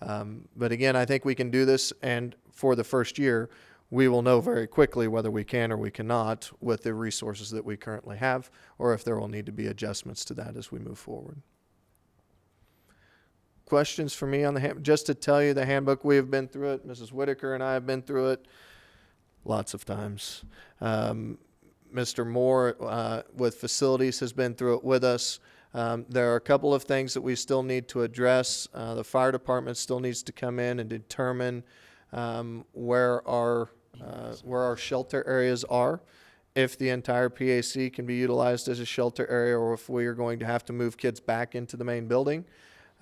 But again, I think we can do this, and for the first year, we will know very quickly whether we can or we cannot with the resources that we currently have, or if there will need to be adjustments to that as we move forward. Questions for me on the handbook? Just to tell you, the handbook, we have been through it. Mrs. Whitaker and I have been through it lots of times. Mr. Moore with facilities has been through it with us. There are a couple of things that we still need to address. The fire department still needs to come in and determine where our shelter areas are, if the entire PAC can be utilized as a shelter area, or if we are going to have to move kids back into the main building.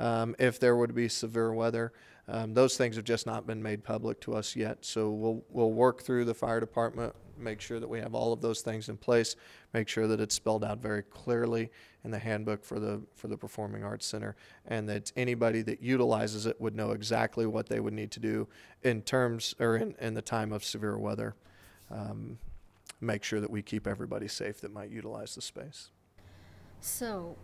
If there would be severe weather. Those things have just not been made public to us yet. So we'll work through the fire department, make sure that we have all of those things in place, make sure that it's spelled out very clearly in the handbook for the Performing Arts Center, and that anybody that utilizes it would know exactly what they would need to do in terms, or in the time of severe weather. Make sure that we keep everybody safe that might utilize the space.
So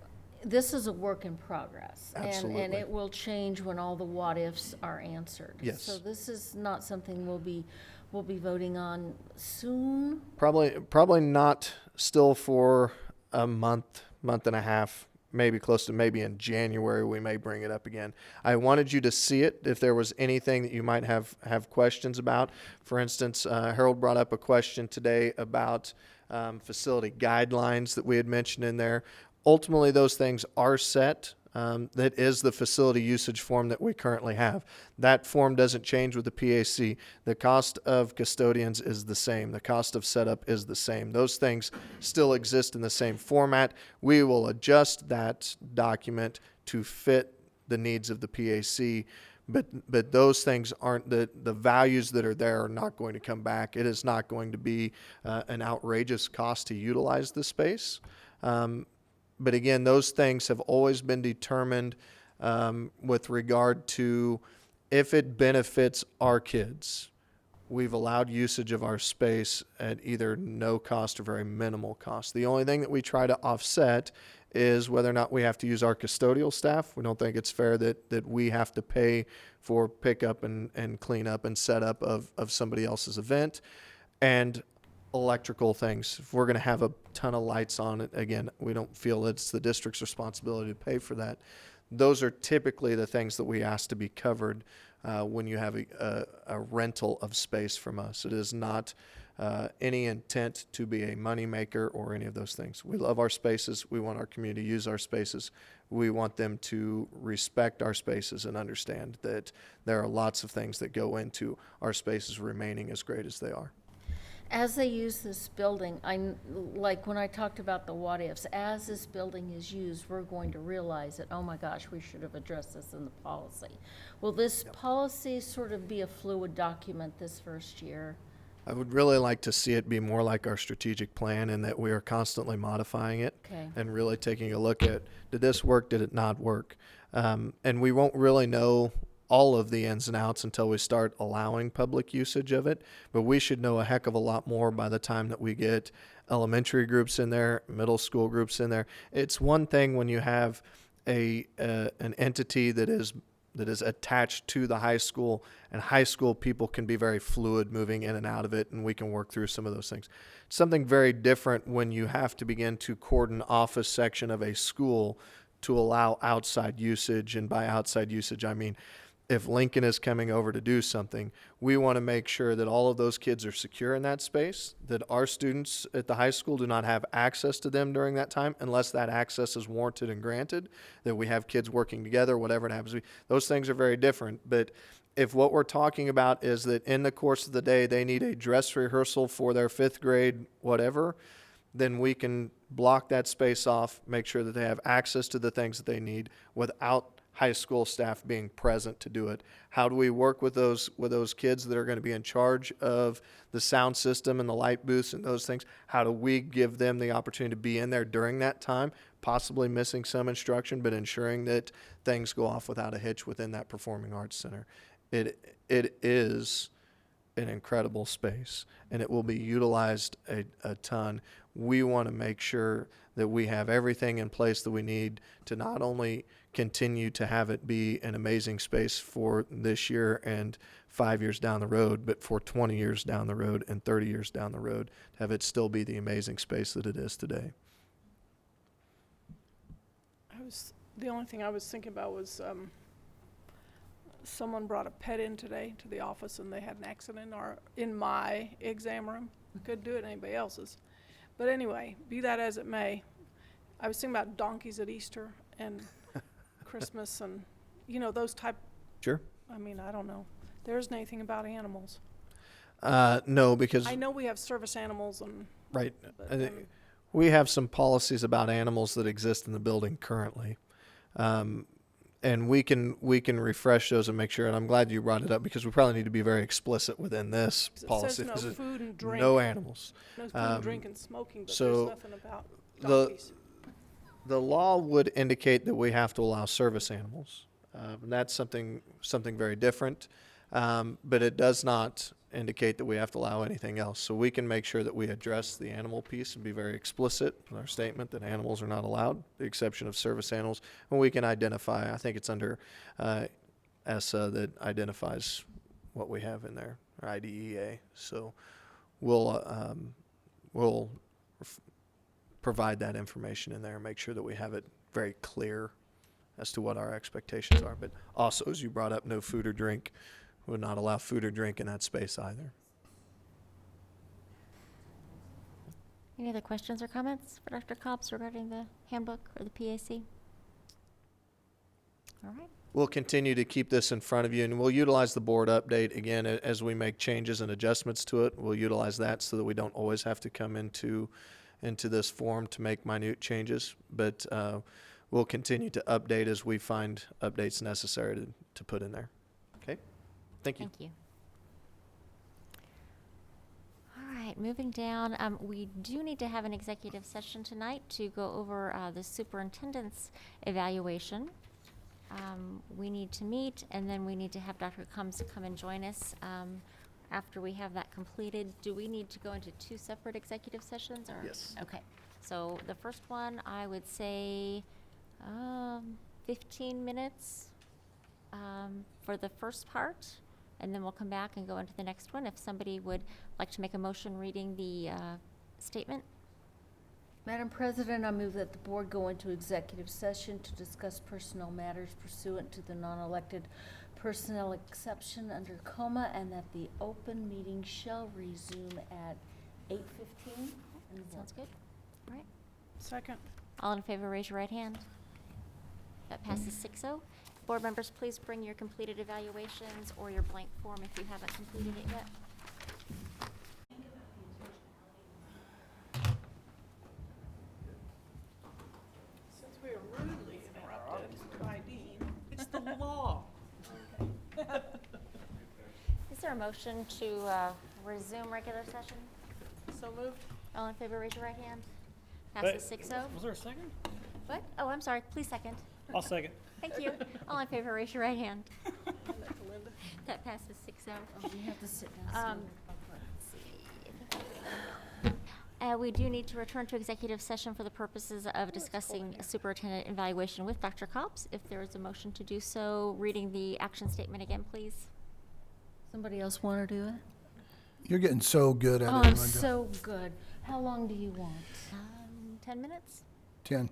this is a work in progress.
Absolutely.
And it will change when all the what-ifs are answered.
Yes.
So this is not something we'll be voting on soon?
Probably not still for a month and a half, maybe close to maybe in January we may bring it up again. I wanted you to see it if there was anything that you might have questions about. For instance, Harold brought up a question today about facility guidelines that we had mentioned in there. Ultimately, those things are set that is the facility usage form that we currently have. That form doesn't change with the PAC. The cost of custodians is the same. The cost of setup is the same. Those things still exist in the same format. We will adjust that document to fit the needs of the PAC, but those things aren't, the values that are there are not going to come back. It is not going to be an outrageous cost to utilize the space. But again, those things have always been determined with regard to if it benefits our kids. We've allowed usage of our space at either no cost or very minimal cost. The only thing that we try to offset is whether or not we have to use our custodial staff. We don't think it's fair that we have to pay for pickup and cleanup and setup of somebody else's event. And electrical things. If we're going to have a ton of lights on it, again, we don't feel it's the district's responsibility to pay for that. Those are typically the things that we ask to be covered when you have a rental of space from us. It is not any intent to be a moneymaker or any of those things. We love our spaces. We want our community to use our spaces. We want them to respect our spaces and understand that there are lots of things that go into our spaces remaining as great as they are.
As they use this building, like when I talked about the what ifs, as this building is used, we're going to realize that, oh my gosh, we should have addressed this in the policy. Will this policy sort of be a fluid document this first year?
I would really like to see it be more like our strategic plan in that we are constantly modifying it and really taking a look at, did this work, did it not work? And we won't really know all of the ins and outs until we start allowing public usage of it, but we should know a heck of a lot more by the time that we get elementary groups in there, middle school groups in there. It's one thing when you have an entity that is attached to the high school, and high school people can be very fluid moving in and out of it, and we can work through some of those things. Something very different when you have to begin to cordon off a section of a school to allow outside usage, and by outside usage I mean if Lincoln is coming over to do something, we want to make sure that all of those kids are secure in that space, that our students at the high school do not have access to them during that time unless that access is warranted and granted, that we have kids working together, whatever it happens to be. Those things are very different. But if what we're talking about is that in the course of the day they need a dress rehearsal for their 5th grade, whatever, then we can block that space off, make sure that they have access to the things that they need without high school staff being present to do it. How do we work with those kids that are going to be in charge of the sound system and the light booths and those things? How do we give them the opportunity to be in there during that time, possibly missing some instruction, but ensuring that things go off without a hitch within that performing arts center? It is an incredible space, and it will be utilized a ton. We want to make sure that we have everything in place that we need to not only continue to have it be an amazing space for this year and 5 years down the road, but for 20 years down the road and 30 years down the road, to have it still be the amazing space that it is today.
The only thing I was thinking about was someone brought a pet in today to the office and they had an accident in my exam room. Couldn't do it in anybody else's. But anyway, be that as it may, I was thinking about donkeys at Easter and Christmas and, those type.
Sure.
I mean, I don't know. There isn't anything about animals.
No, because
I know we have service animals and.
Right. We have some policies about animals that exist in the building currently. And we can refresh those and make sure, and I'm glad you brought it up because we probably need to be very explicit within this policy.
It says no food and drink.
No animals.
No food and drink and smoking, but
so
there's nothing about donkeys.
The law would indicate that we have to allow service animals. And that's something very different. But it does not indicate that we have to allow anything else. So we can make sure that we address the animal piece and be very explicit in our statement that animals are not allowed, the exception of service animals. And we can identify, I think it's under ESSA that identifies what we have in there, or IDEA. So we'll provide that information in there and make sure that we have it very clear as to what our expectations are. But also, as you brought up, no food or drink. Would not allow food or drink in that space either.
Any other questions or comments for Dr. Cobbs regarding the handbook or the PAC? All right.
We'll continue to keep this in front of you, and we'll utilize the board update again as we make changes and adjustments to it. We'll utilize that so that we don't always have to come into this forum to make minute changes. But we'll continue to update as we find updates necessary to put in there. Okay? Thank you.
Thank you. All right, moving down, we do need to have an executive session tonight to go over the superintendent's evaluation. We need to meet, and then we need to have Dr. Combs come and join us after we have that completed. Do we need to go into two separate executive sessions, or?
Yes.
Okay, so the first one, I would say 15 minutes for the first part, and then we'll come back and go into the next one. If somebody would like to make a motion reading the statement.
Madam President, I move that the board go into executive session to discuss personnel matters pursuant to the non-elected personnel exception under coma, and that the open meeting shall resume at 8:15.
Sounds good. All right.
Second.
All in favor, raise your right hand. That passes 6-0. Board members, please bring your completed evaluations or your blank form if you haven't completed it yet.
Since we were rudely interrupted by Dean. It's the law.
Is there a motion to resume regular session?
So moved.
All in favor, raise your right hand. Passes 6-0.
Was there a second?
What? Oh, I'm sorry. Please second.
I'll second.
Thank you. All in favor, raise your right hand.
Hand that to Linda.
That passes 6-0.
Oh, we have to sit down.
Let's see. We do need to return to executive session for the purposes of discussing superintendent evaluation with Dr. Cobbs. If there is a motion to do so, reading the action statement again, please.
Somebody else want to do it?
You're getting so good at
Oh,
it,
I'm
Linda.
so good. How long do you want?
10 minutes?
10.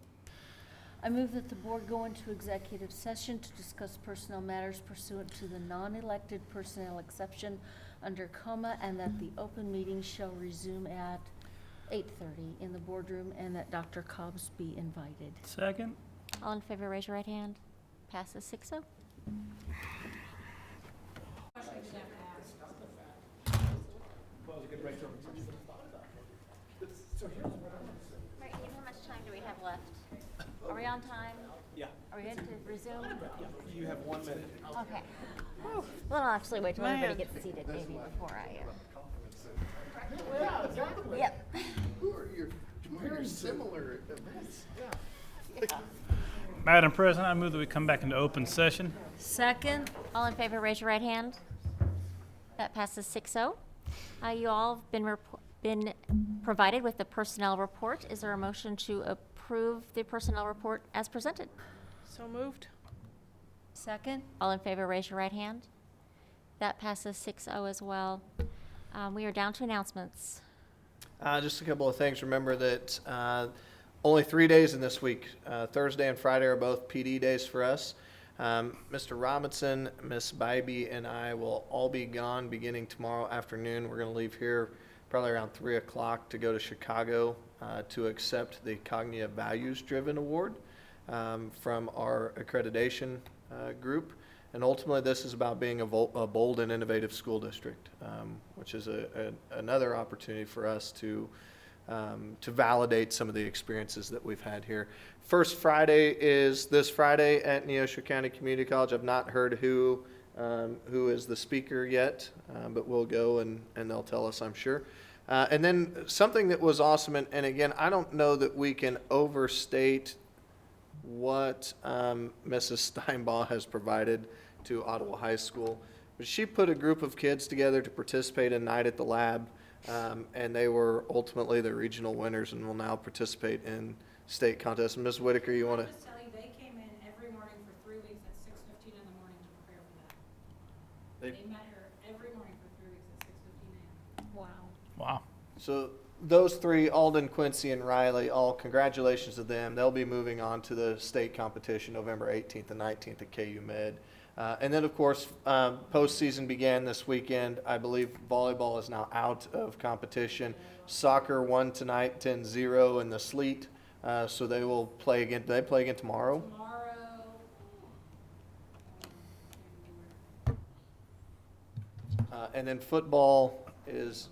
I move that the board go into executive session to discuss personnel matters pursuant to the non-elected personnel exception under coma, and that the open meeting shall resume at 8:30 in the boardroom, and that Dr. Cobbs be invited.
Second?
All in favor, raise your right hand. Passes 6-0. Right, Ian, how much time do we have left? Are we on time?
Yeah.
Are we good to resume?
You have 1 minute.
Okay. Well, I'll actually wait till everybody
Man.
gets seated maybe before I,
Yeah, exactly.
Yep.
Who are your very similar events?
Madam President, I move that we come back into open session.
Second?
All in favor, raise your right hand. That passes 6-0. You all have been provided with the personnel report. Is there a motion to approve the personnel report as presented?
So moved.
Second?
All in favor, raise your right hand. That passes 6-0 as well. We are down to announcements.
Just a couple of things. Remember that only 3 days in this week. Thursday and Friday are both PD days for us. Mr. Robinson, Miss Bybee, and I will all be gone beginning tomorrow afternoon. We're going to leave here probably around 3 o'clock to go to Chicago to accept the Cognitive Values Driven Award from our accreditation group. And ultimately, this is about being a bold and innovative school district, which is another opportunity for us to validate some of the experiences that we've had here. First Friday is this Friday at Neosho County Community College. I've not heard who is the speaker yet, but we'll go and they'll tell us, I'm sure. And then something that was awesome, and again, I don't know that we can overstate what Mrs. Steinbaugh has provided to Ottawa High School. But she put a group of kids together to participate in Night at the Lab, and they were ultimately the regional winners and will now participate in state contests. Ms. Whitaker, you want to?
Just tell you, they came in every morning for 3 weeks at 6:15 in the morning to prepare for that. They met her every morning for 3 weeks at 6:15 a.m.
Wow.
Wow.
So those three, Alden, Quincy, and Riley, all congratulations to them. They'll be moving on to the state competition November 18th and 19th at KU Med. And then, of course, postseason began this weekend. I believe volleyball is now out of competition. Soccer won tonight 10-0 in the sleet. So they will play again. Do they play again tomorrow?
Tomorrow,
And then football is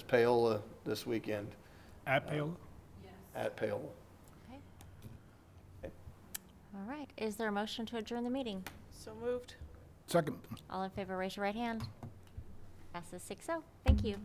Paola this weekend
At Paola?
at Paola.
Okay. All right, is there a motion to adjourn the meeting?
So moved.
Second.
All in favor, raise your right hand. Passes 6-0. Thank you.